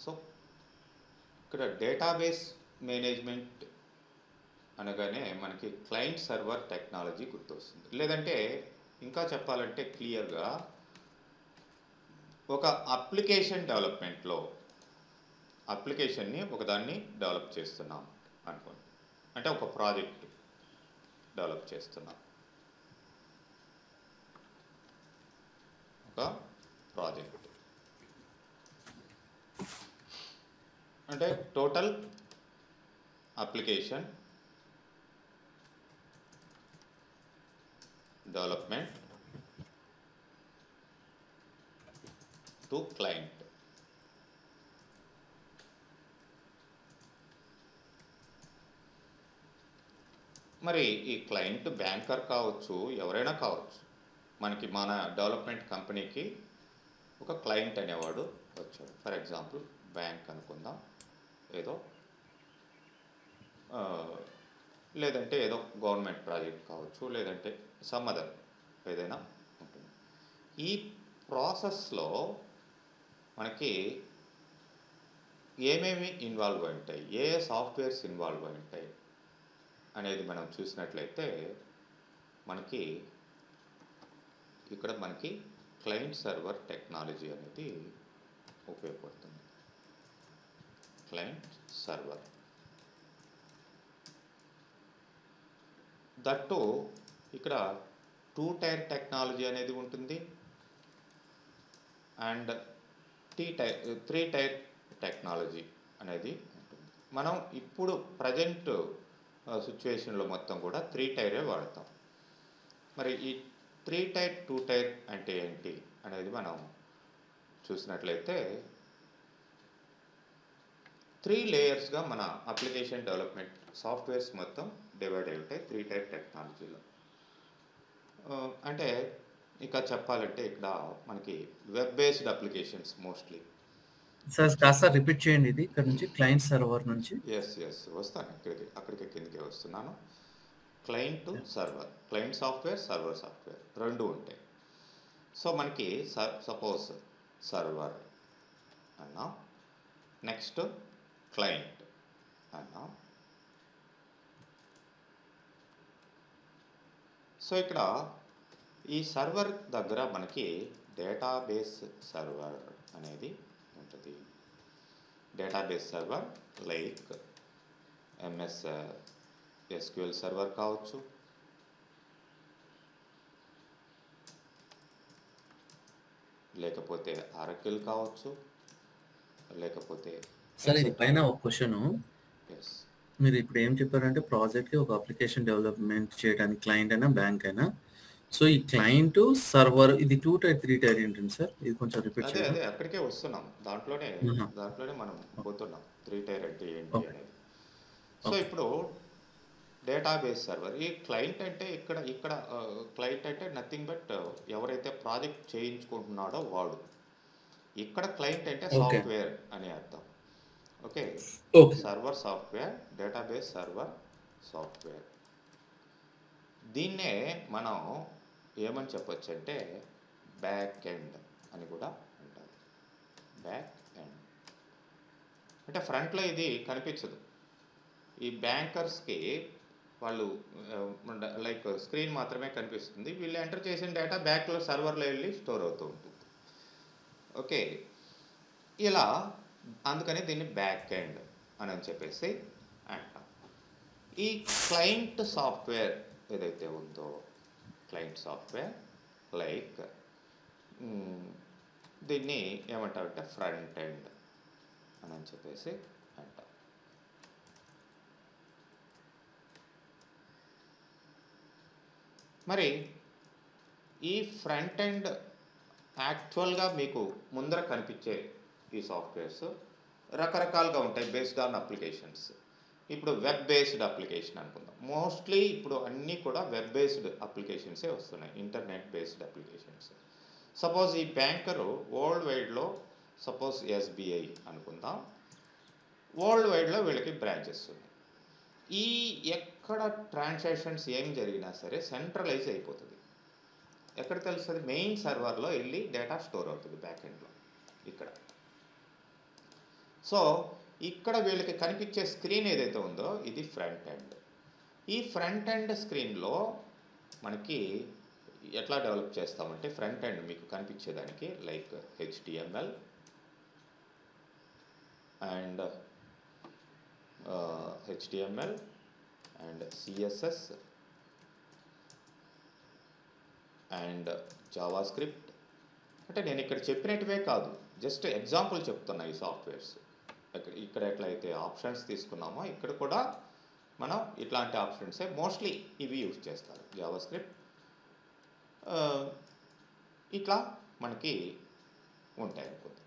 So ఇక్కడ database management అనగానే మనకి క్లయింట్ సర్వర్ టెక్నాలజీ గుర్తొస్తుంది. లేదంటే ఇంకా చెప్పాలంటే క్లియర్గా ఒక అప్లికేషన్ డెవలప్మెంట్లో అప్లికేషన్ని ఒకదాన్ని డెవలప్ చేస్తున్నాం అనుకోండి. అంటే ఒక ప్రాజెక్ట్ డెవలప్ చేస్తున్నాం, ఒక ప్రాజెక్ట్ అంటే total application development to client. మరి ఈ క్లయింట్ బ్యాంకర్ కావచ్చు, ఎవరైనా కావచ్చు. మనకి మన డెవలప్మెంట్ కంపెనీకి ఒక క్లయింట్ అనేవాడు వచ్చాడు. ఫర్ ఎగ్జాంపుల్ బ్యాంక్ అనుకుందాం, ఏదో లేదంటే ఏదో గవర్నమెంట్ ప్రాజెక్ట్ కావచ్చు, లేదంటే సమ్ అదర్ ఏదైనా ఉంటుంది. ఈ ప్రాసెస్లో మనకి ఏమేమి ఇన్వాల్వ్ అయి ఉంటాయి, ఏ సాఫ్ట్వేర్స్ ఇన్వాల్వ్ అయి ఉంటాయి అనేది మనం చూసినట్లయితే మనకి ఇక్కడ క్లయింట్ సర్వర్ టెక్నాలజీ అనేది ఉపయోగపడుతుంది. క్లయింట్ సర్వర్ దట్టు ఇక్కడ 2 టైర్ టెక్నాలజీ అనేది ఉంటుంది అండ్ 3 టైర్ టెక్నాలజీ అనేది ఉంటుంది. మనం ఇప్పుడు ప్రజెంట్ సిచ్యువేషన్లో మొత్తం కూడా 3 టైరే వాడతాం. మరి ఈ 3 టైర్ 2 టైర్ అంటే ఏంటి అనేది మనం చూసినట్లయితే 3 లేయర్స్గా మన అప్లికేషన్ డెవలప్మెంట్ సాఫ్ట్వేర్స్ మొత్తం డివైడ్ అయి ఉంటాయి 3 టైర్ టెక్నాలజీలో. అంటే ఇక చెప్పాలంటే ఇక్కడ మనకి web based applications mostly. Sir కాస్త రిపీట్ చేయండి, ఇది ఇక్కడ నుంచి క్లయింట్ సర్వర్ నుంచి. ఎస్ వస్తాను, అక్కడికి కిందకే వస్తున్నాను. Client server, client software, server software రెండు ఉంటాయి. సో మనకి సపోజ్ సర్వర్ అన్నా, నెక్స్ట్ క్లయింట్ అన్నా. సో ఇక్కడ ఈ సర్వర్ దగ్గర మనకి డేటాబేస్ సర్వర్ అనేది ఉంటుంది. Database server like MS SQL server కావచ్చు, లేకపోతే ఆరకిల్ కావచ్చు, లేకపోతే సరే ఇది పైన ఒక క్వశ్చన్. మీరు ఇప్పుడు ఏం చెప్పారంటే ప్రాజెక్ట్కి ఒక అప్లికేషన్ డెవలప్మెంట్ చేయడానికి క్లయింట్ అయినా బ్యాంక్ అయినా, సో ఈ క్లయింట్ సర్వర్ ఇది 2 టైర్ 3 టైర్ ఏంటండి సార్? ఇది కొంచెం రిపీట్ చేయండి. అదే అక్కడికే వస్తున్నాం, దాంట్లోనే మనం పోతున్నాం 3 టైర్ అంటే ఏంటి అనేది. సో ఇప్పుడు డేటాబేస్ సర్వర్, ఈ క్లయింట్ అంటే ఇక్కడ క్లయింట్ అంటే నథింగ్ బట్ ఎవరైతే ప్రాజెక్ట్ చేయించుకుంటున్నాడో వాడు. ఇక్కడ క్లయింట్ అంటే సాఫ్ట్వేర్ అని అర్థం. Okay, server software, database server software. దీన్నే మనం ఏమని చెప్పొచ్చు అంటే బ్యాక్ ఎండ్ అని కూడా అంటారు. బ్యాక్ ఎండ్ అంటే ఫ్రంట్లో ఇది కనిపించదు. ఈ బ్యాంకర్స్కి వాళ్ళు లైక్ స్క్రీన్ మాత్రమే కనిపిస్తుంది. వీళ్ళు ఎంటర్ చేసిన డేటా బ్యాక్లో సర్వర్లో వెళ్ళి స్టోర్ అవుతూ ఉంటుంది. ఓకే, ఇలా అందుకని దీన్ని బ్యాక్ ఎండ్ అని చెప్పేసి అంటాం. ఈ క్లయింట్ సాఫ్ట్వేర్ ఏదైతే ఉందో, క్లయింట్ సాఫ్ట్వేర్ లైక్ దీన్ని ఏమంటారంటే ఫ్రంట్ ఎండ్ అని చెప్పేసి అంటాం. మరి ఈ ఫ్రంట్ ఎండ్ యాక్చువల్గా మీకు ముందర కనిపించే ఈ సాఫ్ట్వేర్స్ రకరకాలుగా ఉంటాయి బేస్డ్ ఆన్ అప్లికేషన్స్. ఇప్పుడు వెబ్ బేస్డ్ అప్లికేషన్ అనుకుందాం. మోస్ట్లీ ఇప్పుడు అన్నీ కూడా వెబ్ బేస్డ్ అప్లికేషన్సే వస్తున్నాయి, ఇంటర్నెట్ బేస్డ్ అప్లికేషన్స్. సపోజ్ ఈ బ్యాంకరు వరల్డ్ వైడ్లో, సపోజ్ SBI అనుకుందాం, వరల్డ్ వైడ్లో వీళ్ళకి బ్రాంచెస్ ఉన్నాయి. ఈ ఎక్కడ ట్రాన్సాక్షన్స్ ఏం జరిగినా సరే సెంట్రలైజ్ అయిపోతుంది. ఎక్కడ తెలుస్తుంది? మెయిన్ సర్వర్లో వెళ్ళి డేటా స్టోర్ అవుతుంది బ్యాక్ ఎండ్లో. ఇక్కడ సో ఇక్కడ వీళ్ళకి కనిపించే స్క్రీన్ ఏదైతే ఉందో ఇది ఫ్రంట్ ఎండ్. ఈ ఫ్రంట్ ఎండ్ స్క్రీన్లో మనకి ఎట్లా డెవలప్ చేస్తామంటే ఫ్రంట్ ఎండ్ మీకు కనిపించేదానికి like HTML and CSS and JavaScript. అంటే నేను ఇక్కడ చెప్పినట్టువే కాదు, జస్ట్ ఎగ్జాంపుల్ చెప్తున్నా ఈ సాఫ్ట్వేర్స్. ఇక్కడ ఎట్లయితే ఆప్షన్స్ తీసుకున్నామో ఇక్కడ కూడా మనం ఇట్లాంటి ఆప్షన్సే మోస్ట్లీ ఇవి యూజ్ చేస్తారు. జావాస్క్రిప్ట్ ఇట్లా మనకి ఉంటాయి అనుకుంది.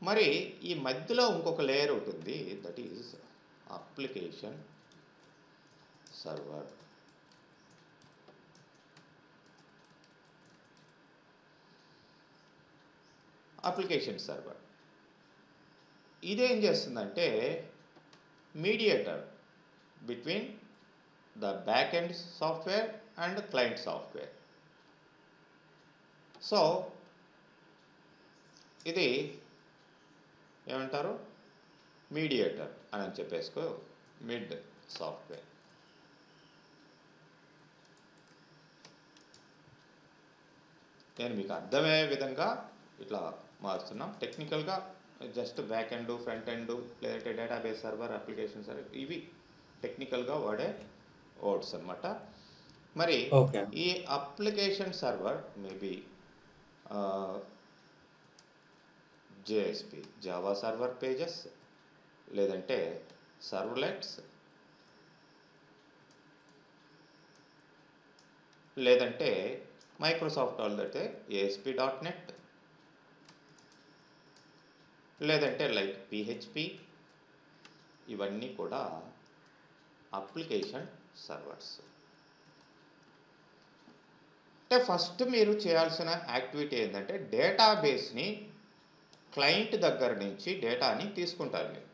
మరి ఈ మధ్యలో ఇంకొక లేయర్ ఉంటుంది, that is application server. Application server ఇదేం చేస్తుందంటే mediator between the back end software and client software. So ఇది ఏమంటారు, మీడియేటర్ అని చెప్పేసుకో, మిడ్ సాఫ్ట్వేర్. నేను మీకు అర్థమయ్యే విధంగా ఇట్లా మారుస్తున్నాం. టెక్నికల్గా just back end, front end, లేదంటే డేటాబేస్ సర్వర్, అప్లికేషన్ సర్వర్, ఇవి టెక్నికల్గా వాడే వర్డ్స్ అనమాట. మరి ఈ application server maybe JSP Java server pages, లేదంటే సర్వ్లెట్స్, లేదంటే మైక్రోసాఫ్ట్ వాళ్ళదైతే ASP.NET, లేదంటే లైక్ PHP. ఇవన్నీ కూడా అప్లికేషన్ సర్వర్స్. అంటే ఫస్ట్ మీరు చేయాల్సిన యాక్టివిటీ ఏంటంటే డేటాబేస్ని క్లయింట్ దగ్గర నుంచి డేటాని తీసుకుంటారు మీరు.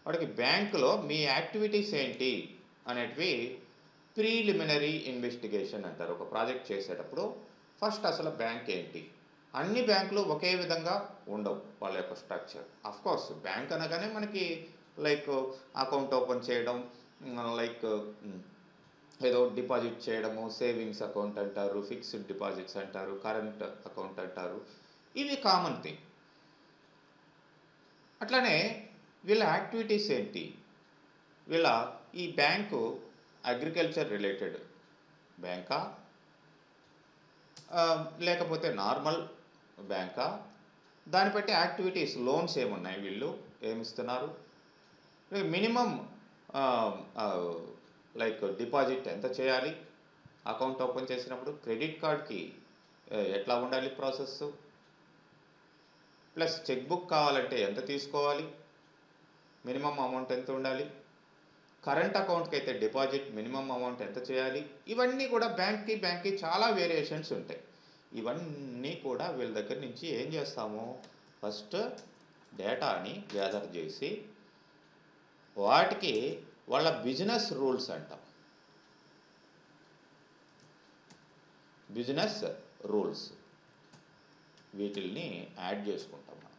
వాడికి బ్యాంకులో మీ యాక్టివిటీస్ ఏంటి అనేటివి ప్రీలిమినరీ ఇన్వెస్టిగేషన్ అంటారు. ఒక ప్రాజెక్ట్ చేసేటప్పుడు ఫస్ట్ అసలు బ్యాంక్ ఏంటి, అన్ని బ్యాంకులు ఒకే విధంగా ఉండవు వాళ్ళ యొక్క స్ట్రక్చర్. అఫ్కోర్స్ బ్యాంక్ అనగానే మనకి లైక్ అకౌంట్ ఓపెన్ చేయడం, లైక్ ఏదో డిపాజిట్ చేయడము, సేవింగ్స్ అకౌంట్ అంటారు, ఫిక్స్డ్ డిపాజిట్స్ అంటారు, కరెంట్ అకౌంట్ అంటారు, ఇవి కామన్ థింగ్. అట్లనే వీళ్ళ యాక్టివిటీస్ ఏంటి, వీళ్ళ ఈ బ్యాంకు అగ్రికల్చర్ రిలేటెడ్ బ్యాంకా, లేకపోతే నార్మల్ బ్యాంకా, దాన్ని బట్టి యాక్టివిటీస్, లోన్స్ ఏమున్నాయి, వీళ్ళు ఏమిస్తున్నారు, మినిమం లైక్ డిపాజిట్ ఎంత చేయాలి అకౌంట్ ఓపెన్ చేసినప్పుడు, క్రెడిట్ కార్డ్కి ఎట్లా ఉండాలి ప్రాసెస్, ప్లస్ చెక్ బుక్ కావాలంటే ఎంత తీసుకోవాలి, మినిమం అమౌంట్ ఎంత ఉండాలి, కరెంట్ అకౌంట్కి అయితే డిపాజిట్ మినిమం అమౌంట్ ఎంత చేయాలి, ఇవన్నీ కూడా బ్యాంక్కి చాలా వేరియేషన్స్ ఉంటాయి. ఇవన్నీ కూడా వీళ్ళ దగ్గర నుంచి ఏం చేస్తాము, ఫస్ట్ డేటాని గ్యాదర్ చేసి వాటికి వాళ్ళ బిజినెస్ రూల్స్ అంటాం, బిజినెస్ రూల్స్, వీటిల్ని యాడ్ చేసుకుంటాం. మనం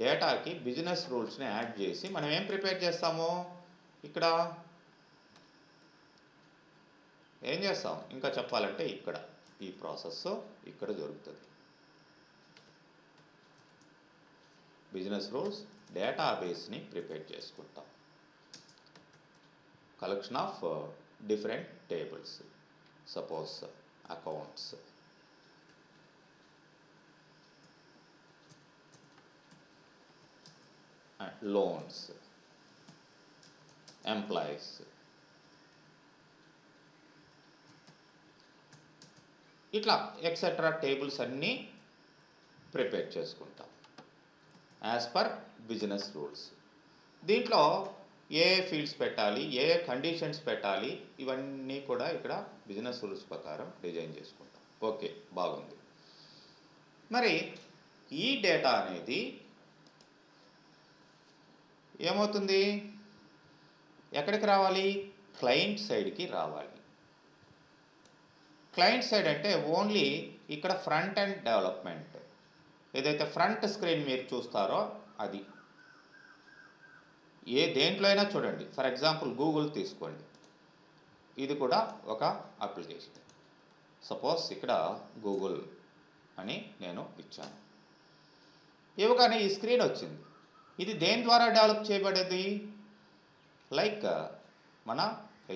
డేటాకి బిజినెస్ రూల్స్ని యాడ్ చేసి మనం ఏం ప్రిపేర్ చేస్తాము, ఇక్కడ ఏం చేస్తాం, ఇంకా చెప్పాలంటే ఇక్కడ ఈ ప్రాసెస్ ఇక్కడ జరుగుతుంది. బిజినెస్ రూల్స్, డేటాబేస్ని ప్రిపేర్ చేసుకుంటాం, collection of different tables, suppose accounts, loans, employees, ఇట్లా ఎక్సెట్రా టేబుల్స్ అన్నీ ప్రిపేర్ చేసుకుంటాం యాజ్ పర్ బిజినెస్ రూల్స్. దీంట్లో ఏ ఫీల్డ్స్ పెట్టాలి, ఏ కండిషన్స్ పెట్టాలి, ఇవన్నీ కూడా ఇక్కడ బిజినెస్ రూల్స్ ప్రకారం డిజైన్ చేసుకుంటాం. ఓకే, బాగుంది. మరి ఈ డేటా అనేది ఏమవుతుంది, ఎక్కడికి రావాలి, క్లయింట్ సైడ్కి రావాలి. క్లయింట్ సైడ్ అంటే ఓన్లీ ఇక్కడ ఫ్రంట్ ఎండ్ డెవలప్మెంట్, ఏదైతే ఫ్రంట్ స్క్రీన్ మీరు చూస్తారో అది. దేంట్లో అయినా చూడండి, ఫర్ ఎగ్జాంపుల్ గూగుల్ తీసుకోండి, ఇది కూడా ఒక అప్లికేషన్. సపోజ్ ఇక్కడ గూగుల్ అని నేను ఇచ్చాను, ఇవ్వగానే ఈ స్క్రీన్ వచ్చింది. ఇది దేని ద్వారా డెవలప్ చేయబడేది? లైక్ మన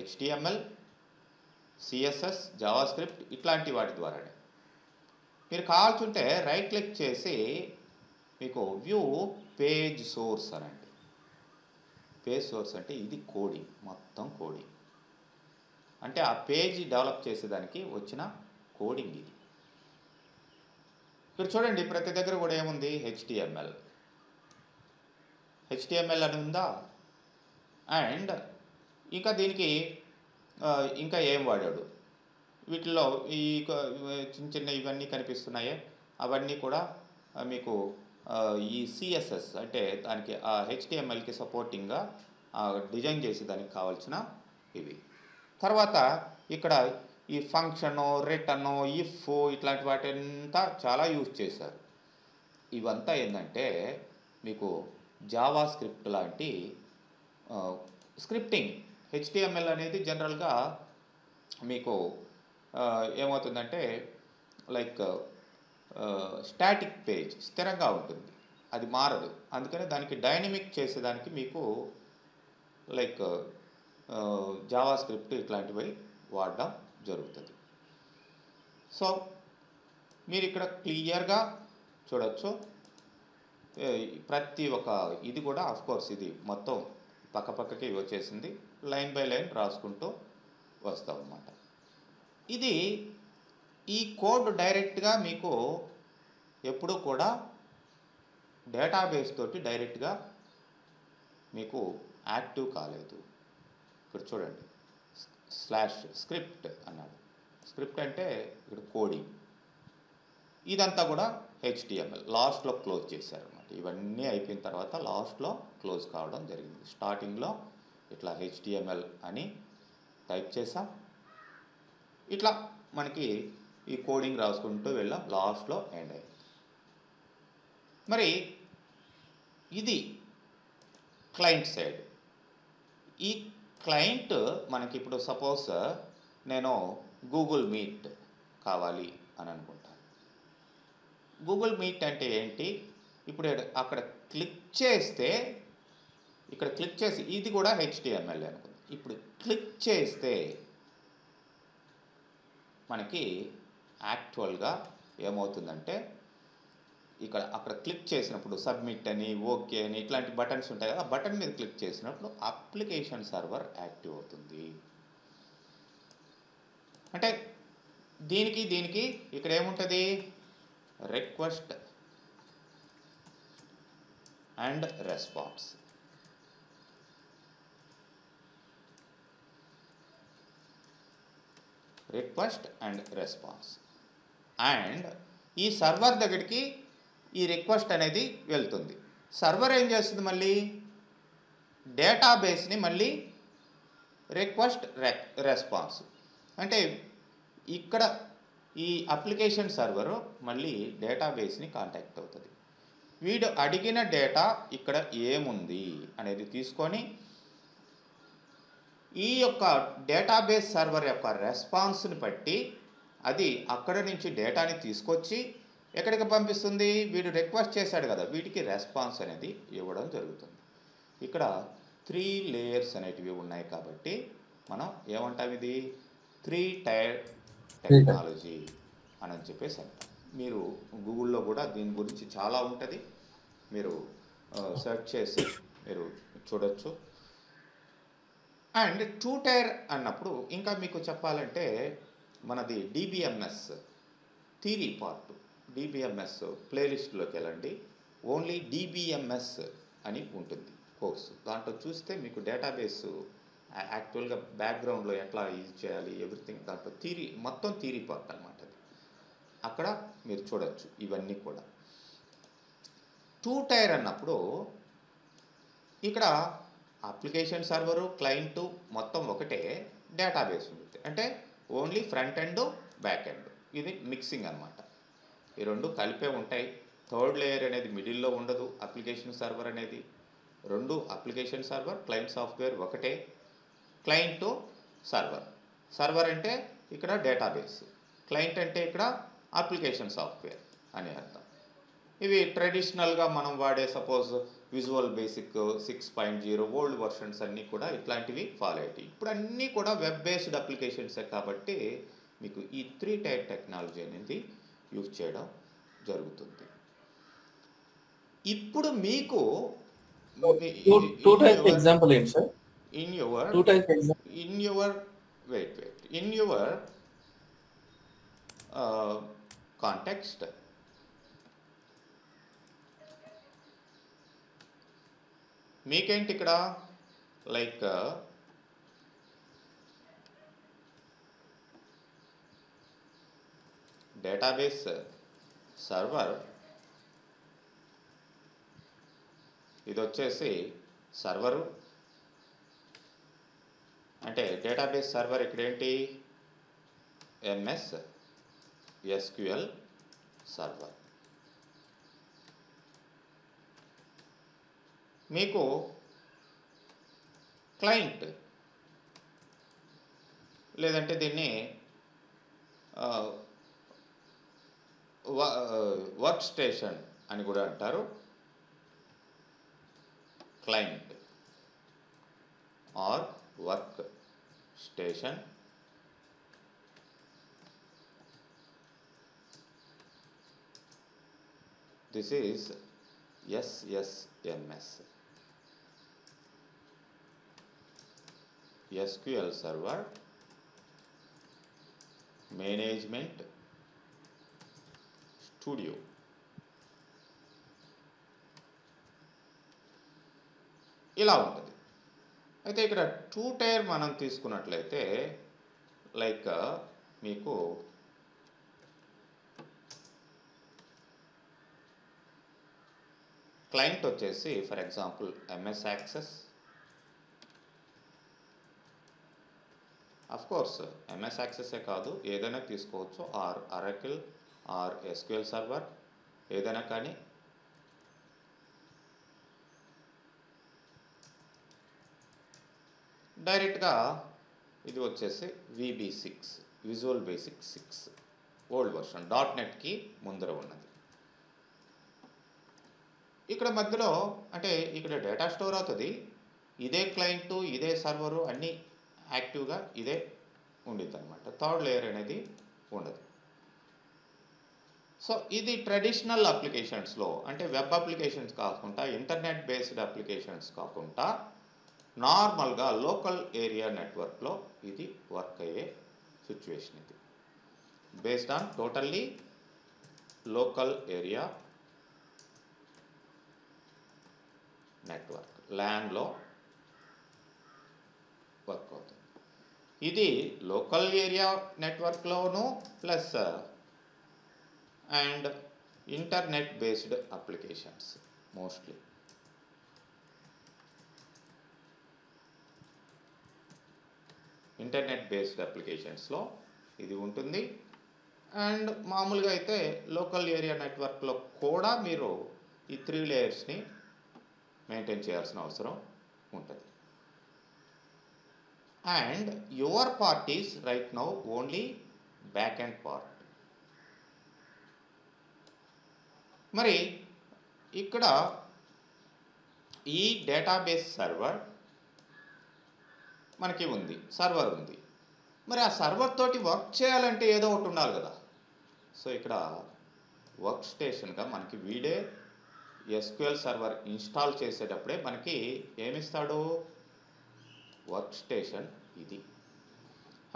HTML, CSS, జావాస్క్రిప్ట్ ఇట్లాంటి వాటి ద్వారానే. మీరు కావాల్సింటే రైట్ క్లిక్ చేసి మీకు వ్యూ పేజ్ సోర్స్ అనండి. పేజ్ సోర్స్ అంటే ఇది కోడింగ్, మొత్తం కోడింగ్. అంటే ఆ పేజ్ డెవలప్ చేసేదానికి వచ్చిన కోడింగ్ ఇది. ఇక్కడ చూడండి, ప్రతి దగ్గర కూడా ఏముంది? HTML అని ఉందా? అండ్ ఇంకా దీనికి ఇంకా ఏం వాడాడు? వీటిలో ఈ చిన్న చిన్న ఇవన్నీ కనిపిస్తున్నాయే, అవన్నీ కూడా మీకు ఈ CSS అంటే దానికి ఆ HTMLకి సపోర్టింగ్గా డిజైన్ చేసి దానికి కావాల్సిన ఇవి. తర్వాత ఇక్కడ ఈ ఫంక్షను, రిటర్ను, ఇఫ్ ఇట్లాంటి వాటింతా చాలా యూజ్ చేశారు. ఇవంతా ఏంటంటే మీకు జావా స్క్రిప్ట్ లాంటి స్క్రిప్టింగ్. HTML అనేది జనరల్గా మీకు ఏమవుతుందంటే లైక్ స్టాటిక్ పేజ్, స్థిరంగా ఉంటుంది, అది మారదు. అందుకని దానికి డైనమిక్ చేసేదానికి మీకు లైక్ జావా స్క్రిప్ట్ ఇట్లాంటివి వాడడం జరుగుతుంది. సో మీరు ఇక్కడ క్లియర్గా చూడొచ్చు, ప్రతి ఒక్క ఇది కూడా ఆఫ్కోర్స్ ఇది మొత్తం పక్కపక్కకి వచ్చేసింది, లైన్ బై లైన్ రాసుకుంటూ వస్తాం అన్నమాట. ఇది ఈ కోడ్ డైరెక్ట్గా మీకు ఎప్పుడూ కూడా డేటాబేస్ తోటి డైరెక్ట్గా మీకు యాక్టివ్ కాలేదు. ఇక్కడ చూడండి, /స్క్రిప్ట్ అన్నాడు. స్క్రిప్ట్ అంటే ఇక్కడ కోడింగ్. ఇదంతా కూడా HTML లాస్ట్లో క్లోజ్ చేశారన్నమాట. ఇవన్నీ అయిపోయిన తర్వాత లాస్ట్లో క్లోజ్ కావడం జరిగింది. స్టార్టింగ్లో ఇట్లా HTML అని టైప్ చేసాం, ఇట్లా మనకి ఈ కోడింగ్ రాసుకుంటూ వెళ్ళాం, లాస్ట్లో ఎండ్ అయింది. మరి ఇది క్లయింట్ సైడ్. ఈ క్లయింట్ మనకి ఇప్పుడు సపోజ్ నేను గూగుల్ మీట్ కావాలి అని అనుకుంటాను. గూగుల్ మీట్ అంటే ఏంటి? ఇప్పుడు అక్కడ క్లిక్ చేస్తే, ఇక్కడ క్లిక్ చేసి ఇది కూడా HTML అనుకుంది. ఇప్పుడు క్లిక్ చేస్తే మనకి యాక్చువల్గా ఏమవుతుందంటే అక్కడ క్లిక్ చేసినప్పుడు సబ్మిట్ అని, ఓకే అని ఇట్లాంటి బటన్స్ ఉంటాయి కదా, బటన్ మీద క్లిక్ చేసినప్పుడు అప్లికేషన్ సర్వర్ యాక్టివ్ అవుతుంది. అంటే దీనికి ఇక్కడ ఏముంటుంది? Request and response. Request and response. And ఈ సర్వర్ దగ్గరికి ఈ రిక్వెస్ట్ అనేది వెళ్తుంది. సర్వర్ ఏం చేస్తుంది? మళ్ళీ డేటాబేస్ని మళ్ళీ రిక్వెస్ట్ రెస్పాన్స్. అంటే ఇక్కడ ఈ అప్లికేషన్ సర్వరు మళ్ళీ డేటాబేస్ని కాంటాక్ట్ అవుతుంది. వీడు అడిగిన డేటా ఇక్కడ ఏముంది అనేది తీసుకొని ఈ యొక్క డేటాబేస్ సర్వర్ యొక్క రెస్పాన్స్ని బట్టి అది అక్కడ నుంచి డేటాని తీసుకొచ్చి ఎక్కడికి పంపిస్తుంది? వీడు రిక్వెస్ట్ చేశాడు కదా, వీటికి రెస్పాన్స్ అనేది ఇవ్వడం జరుగుతుంది. ఇక్కడ 3 లేయర్స్ అనేటివి ఉన్నాయి కాబట్టి మనం ఏమంటాం? ఇది 3 టైర్ టెక్నాలజీ అని చెప్పేసి అంటాం. మీరు గూగుల్లో కూడా దీని గురించి చాలా ఉంటుంది, మీరు సెర్చ్ చేసి మీరు చూడొచ్చు. అండ్ 2 టైర్ అన్నప్పుడు ఇంకా మీకు చెప్పాలంటే మనది DBMS థియరీ పార్ట్. DBMS ప్లేలిస్ట్లోకి వెళ్ళండి, ఓన్లీ DBMS అని ఉంటుంది కోర్సు. దాంట్లో చూస్తే మీకు డేటాబేస్ యాక్చువల్గా బ్యాక్గ్రౌండ్లో ఎట్లా యూజ్ చేయాలి ఎవ్రీథింగ్, దాంట్లో థియరీ మొత్తం థియరీ పార్ట్ అనమాట. అక్కడ మీరు చూడొచ్చు ఇవన్నీ కూడా. 2 టైర్ అన్నప్పుడు ఇక్కడ అప్లికేషన్ సర్వరు, క్లయింటు మొత్తం ఒకటే, డేటాబేస్ ఉంటుంది. అంటే only front end, back end, ఇది మిక్సింగ్ అనమాట. ఈ రెండు కలిపే ఉంటాయి. థర్డ్ లేయర్ అనేది మిడిల్లో ఉండదు. అప్లికేషన్ సర్వర్ అనేది రెండు, అప్లికేషన్ సర్వర్ క్లయింట్ సాఫ్ట్వేర్ ఒకటే. క్లయింట్ సర్వర్, సర్వర్ అంటే ఇక్కడ డేటాబేస్, క్లయింట్ అంటే ఇక్కడ అప్లికేషన్ సాఫ్ట్వేర్ అని అర్థం. ఇవి ట్రెడిషనల్గా మనం వాడే suppose visual basic 6.0 old versions అన్నీ కూడా ఇట్లాంటివి ఫాలో అయ్యాయి. ఇప్పుడు అన్నీ కూడా వెబ్ బేస్డ్ అప్లికేషన్సే కాబట్టి మీకు ఈ 3 టైర్ టెక్నాలజీ అనేది యూజ్ చేయడం జరుగుతుంది. ఇప్పుడు మీకు టూ టైప్ ఎగ్జాంపుల్ ఏంటి sir? In your two type example in your wait in your context, మీకేంటి ఇక్కడ లైక్ డేటాబేస్ సర్వర్, ఇది వచ్చేసి సర్వరు అంటే డేటాబేస్ సర్వర్ ఇక్కడ ఏంటి MS SQL సర్వర్. మీకు క్లయింట్ లేదంటే దీన్ని వర్క్ స్టేషన్ అని కూడా అంటారు. Client or work station, this is SSMS SQL server management studio. ఇలా ఉంటుంది. అయితే ఇక్కడ 2 టైర్ మనం తీసుకున్నట్లయితే లైక్ మీకు క్లయింట్ వచ్చేసి for example MS access, of course MS యాక్సెసే కాదు ఏదైనా తీసుకోవచ్చు, or Oracle or SQL server ఏదైనా కానీ. డైరెక్ట్గా ఇది వచ్చేసి VB6 visual basic 6 old version .NETకి ముందర ఉన్నది. ఇక్కడ మధ్యలో అంటే ఇక్కడ డేటా స్టోర్ అవుతుంది, ఇదే క్లయింటు ఇదే సర్వరు అన్నీ యాక్టివ్గా ఇదే ఉండిద్ది అనమాట. థర్డ్ లేయర్ అనేది ఉండదు. సో ఇది ట్రెడిషనల్ అప్లికేషన్స్లో అంటే వెబ్ అప్లికేషన్స్ కాకుండా ఇంటర్నెట్ బేస్డ్ అప్లికేషన్స్ కాకుండా నార్మల్గా లోకల్ ఏరియా నెట్వర్క్లో ఇది వర్క్ అయ్యే సిచ్యువేషన్. ఇది based on totally local area network, ల్యాన్లో వర్క్ అవుతుంది. ఇది లోకల్ ఏరియా నెట్వర్క్లోను plus and internet based applications mostly. Internet based అప్లికేషన్స్లో ఇది ఉంటుంది. అండ్ మామూలుగా అయితే లోకల్ ఏరియా నెట్వర్క్లో కూడా మీరు ఈ 3 లేయర్స్ని మెయింటైన్ చేయాల్సిన అవసరం ఉంటుంది. And your part is right now only back end part. మరి ఇక్కడ ఈ డేటాబేస్ సర్వర్ మనకి ఉంది, సర్వర్ ఉంది. మరి ఆ సర్వర్ తోటి వర్క్ చేయాలంటే ఏదో ఒకటి ఉండాలి కదా. సో ఇక్కడ వర్క్ స్టేషన్గా మనకి వీడే SQL సర్వర్ ఇన్స్టాల్ చేసేటప్పుడే మనకి ఏమిస్తాడు, వర్క్ స్టేషన్ ఇది.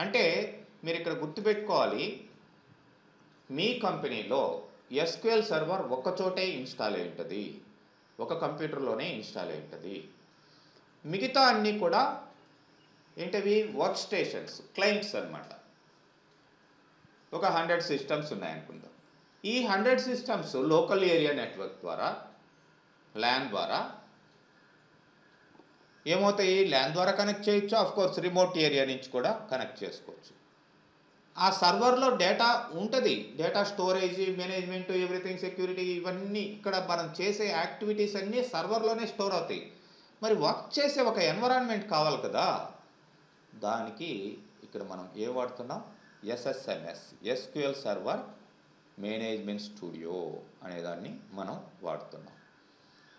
అంటే మీరు ఇక్కడ గుర్తుపెట్టుకోవాలి, మీ కంపెనీలో SQL సర్వర్ ఒక్కచోటే ఇన్స్టాల్ అయి ఉంటుంది, ఒక కంప్యూటర్లోనే ఇన్స్టాల్ అయి ఉంటుంది. మిగతా అన్నీ కూడా ఏంటవి, వర్క్ స్టేషన్స్, క్లయింట్స్ అన్నమాట. ఒక 100 సిస్టమ్స్ ఉన్నాయనుకుందాం. ఈ 100 సిస్టమ్స్ లోకల్ ఏరియా నెట్వర్క్ ద్వారా ల్యాన్ ద్వారా ఏమవుతాయి, ల్యాన్ ద్వారా కనెక్ట్ చేయొచ్చు, ఆఫ్ కోర్స్ రిమోట్ ఏరియా నుంచి కూడా కనెక్ట్ చేసుకోవచ్చు. ఆ సర్వర్లో డేటా ఉంటుంది, data storage, management, everything, security, ఇవన్నీ ఇక్కడ మనం చేసే యాక్టివిటీస్ అన్నీ సర్వర్లోనే స్టోర్ అవుతాయి. మరి వర్క్ చేసే ఒక ఎన్విరాన్మెంట్ కావాలి కదా, దానికి ఇక్కడ మనం ఏ వాడుతున్నాం, SSMS, SQL server management studio అనేదాన్ని మనం వాడుతున్నాం.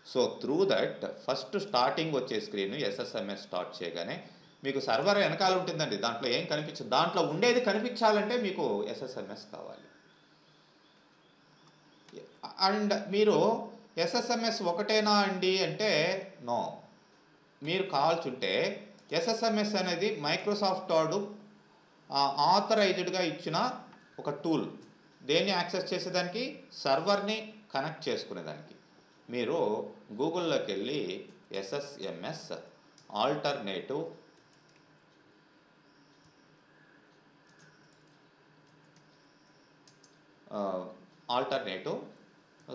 So through that first starting వచ్చే స్క్రీన్ ఎస్ఎస్ఎంఎస్ స్టార్ట్ చేయగానే మీకు సర్వర్ వెనకాల ఉంటుందండి, దాంట్లో ఏం కనిపించదు. దాంట్లో ఉండేది కనిపించాలంటే మీకు ఎస్ఎస్ఎంఎస్ కావాలి. అండ్ మీరు ఎస్ఎస్ఎంఎస్ ఒకటేనా అండి అంటే నో. మీరు కావాల్సింటే ఎస్ఎస్ఎంఎస్ అనేది మైక్రోసాఫ్ట్ వాడు ఆథరైజ్డ్గా ఇచ్చిన ఒక టూల్. దేన్ని యాక్సెస్ చేసేదానికి, సర్వర్ని కనెక్ట్ చేసుకునేదానికి. మీరు గూగుల్లోకి వెళ్ళి ఎస్ఎస్ఎంఎస్ ఆల్టర్నేటివ్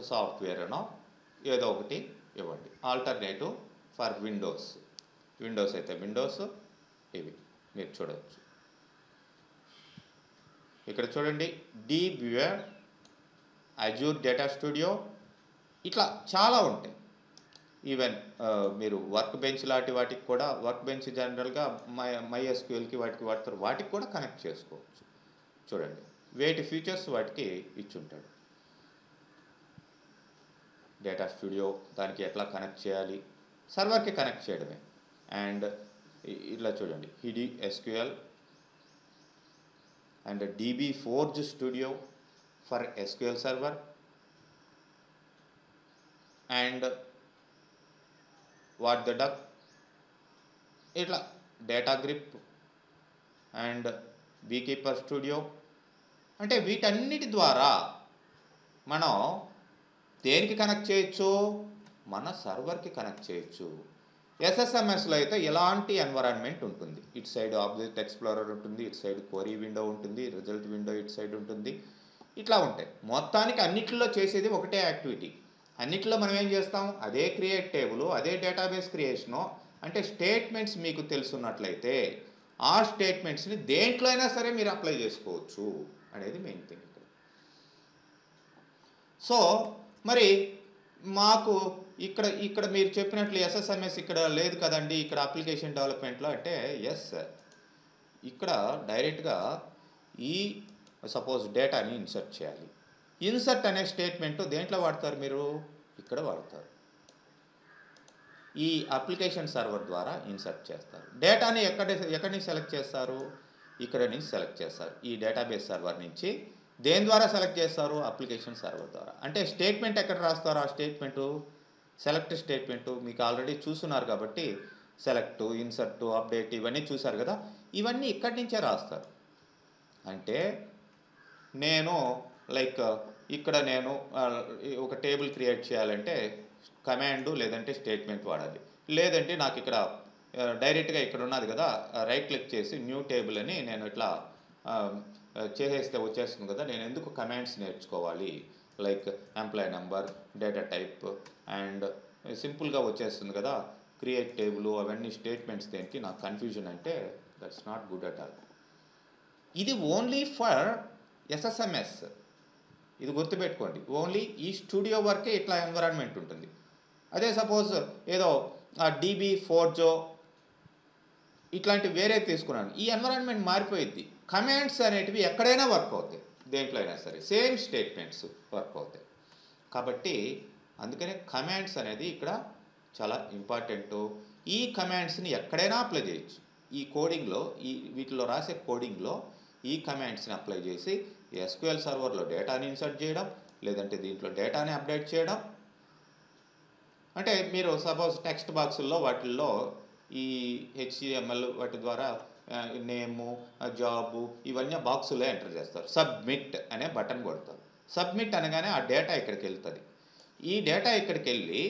సాఫ్ట్వేర్ అనో ఏదో ఒకటి ఇవ్వండి. ఆల్టర్నేటివ్ ఫర్ విండోస్ అయితే విండోస్, ఇవి మీరు చూడవచ్చు. ఇక్కడ చూడండి, DBuer, అజూర్ డేటా స్టూడియో, ఇట్లా చాలా ఉంటాయి. ఈవెన్ మీరు వర్క్ బెంచ్ లాంటి వాటికి కూడా, వర్క్ బెంచ్ జనరల్గా MySQLకి వాటికి వాడతారు, వాటికి కూడా కనెక్ట్ చేసుకోవచ్చు. చూడండి వేటి ఫీచర్స్ వాటికి ఇచ్చుంటాడు. డేటా స్టూడియో దానికి ఎట్లా కనెక్ట్ చేయాలి, సర్వర్కి కనెక్ట్ చేయడమే. అండ్ ఇట్లా చూడండి, HDSQL and DBForge studio for SQL server, and what the duck, ఇట్లా డేటా గ్రిప్ అండ్ బీకీపర్ స్టూడియో. అంటే వీటన్నిటి ద్వారా మనం దేనికి కనెక్ట్ చేయొచ్చు, మన సర్వర్కి కనెక్ట్ చేయొచ్చు. ఎస్ఎస్ఎంఎస్లో అయితే ఎలాంటి ఎన్విరాన్మెంట్ ఉంటుంది, ఇటు సైడ్ ఆబ్జెక్ట్ ఎక్స్ప్లోరర్ ఉంటుంది, ఇటు సైడ్ క్వరీ విండో ఉంటుంది, రిజల్ట్ విండో ఇటు సైడ్ ఉంటుంది, ఇట్లా ఉంటాయి. మొత్తానికి అన్నిటిలో చేసేది ఒకటే యాక్టివిటీ. అన్నిటిలో మనం ఏం చేస్తాం, అదే క్రియేట్ టేబుల్, అదే డేటాబేస్ క్రియేషను. అంటే స్టేట్మెంట్స్ మీకు తెలుసున్నట్లయితే ఆ స్టేట్మెంట్స్ని దేంట్లో అయినా సరే మీరు అప్లై చేసుకోవచ్చు అనేది మెయిన్ థింగ్ ఇక్కడ. సో మరి మాకు ఇక్కడ మీరు చెప్పినట్లు ఎస్ఎస్ఎంఎస్ ఇక్కడ లేదు కదండి, ఇక్కడ అప్లికేషన్ డెవలప్మెంట్లో అంటే ఎస్, ఇక్కడ డైరెక్ట్గా ఈ సపోజ్ డేటాని ఇన్సర్ట్ చేయాలి. ఇన్సర్ట్ అనే స్టేట్మెంట్ దేంట్లో వాడతారు మీరు, ఇక్కడ వాడతారు. ఈ అప్లికేషన్ సర్వర్ ద్వారా ఇన్సర్ట్ చేస్తారు. డేటాని ఎక్కడి నుంచి సెలెక్ట్ చేస్తారు, ఇక్కడ నుంచి సెలెక్ట్ చేస్తారు. ఈ డేటాబేస్ సర్వర్ నుంచి దేని ద్వారా సెలెక్ట్ చేస్తారు, అప్లికేషన్ సర్వర్ ద్వారా. అంటే స్టేట్మెంట్ ఎక్కడ రాస్తారు, ఆ స్టేట్మెంటు సెలెక్ట్ స్టేట్మెంటు మీకు ఆల్రెడీ చూస్తున్నారు కాబట్టి సెలెక్ట్, ఇన్సర్ట్, అప్డేట్ ఇవన్నీ చూసారు కదా, ఇవన్నీ ఇక్కడి నుంచే రాస్తారు. అంటే నేను ఇక్కడ నేను ఒక టేబుల్ క్రియేట్ చేయాలంటే కమాండ్ లేదంటే స్టేట్మెంట్ వాడాలి. లేదంటే నాకు ఇక్కడ డైరెక్ట్గా ఇక్కడ ఉన్నది కదా, రైట్ క్లిక్ చేసి న్యూ టేబుల్ అని నేను ఇట్లా చేసేస్తే వచ్చేస్తుంది కదా, నేను ఎందుకు కమాండ్స్ నేర్చుకోవాలి, like employee number, data type and సింపుల్గా వచ్చేస్తుంది కదా, క్రియేట్ టేబుల్, అవన్నీ స్టేట్మెంట్స్ దేనికి, నాకు కన్ఫ్యూజన్ అంటే that's not good at all. ఇది ఓన్లీ ఫర్ ఎస్ఎస్ఎంఎస్, ఇది గుర్తుపెట్టుకోండి. ఓన్లీ ఈ స్టూడియో వరకే ఇట్లా ఎన్విరాన్మెంట్ ఉంటుంది. అదే సపోజ్ ఏదో DBForge ఇట్లాంటి వేరే తీసుకున్నాను, ఈ ఎన్విరాన్మెంట్ మారిపోయింది. కమాండ్స్ అనేటివి ఎక్కడైనా వర్క్ అవుతాయి, దేంట్లో అయినా సరే సేమ్ స్టేట్మెంట్స్ వర్క్ అవుతాయి. కాబట్టి అందుకనే కమాండ్స్ అనేది ఇక్కడ చాలా ఇంపార్టెంట్. ఈ కమాండ్స్ని ఎక్కడైనా అప్లై చేయొచ్చు. ఈ కోడింగ్లో, వీటిలో రాసే కోడింగ్లో ఈ కమాండ్స్ని అప్లై చేసి SQL సర్వర్లో డేటాని ఇన్సర్ట్ చేయడం, లేదంటే దీంట్లో డేటాని అప్డేట్ చేయడం. అంటే మీరు సపోజ్ టెక్స్ట్ బాక్సుల్లో వాటిల్లో ఈ HTML వాటి ద్వారా నేము, జాబు ఇవన్నీ బాక్సులో ఎంటర్ చేస్తారు. సబ్మిట్ అనే బటన్ కొడతారు. సబ్మిట్ అనగానే ఆ డేటా ఇక్కడికి వెళ్తుంది. ఈ డేటా ఇక్కడికి వెళ్ళి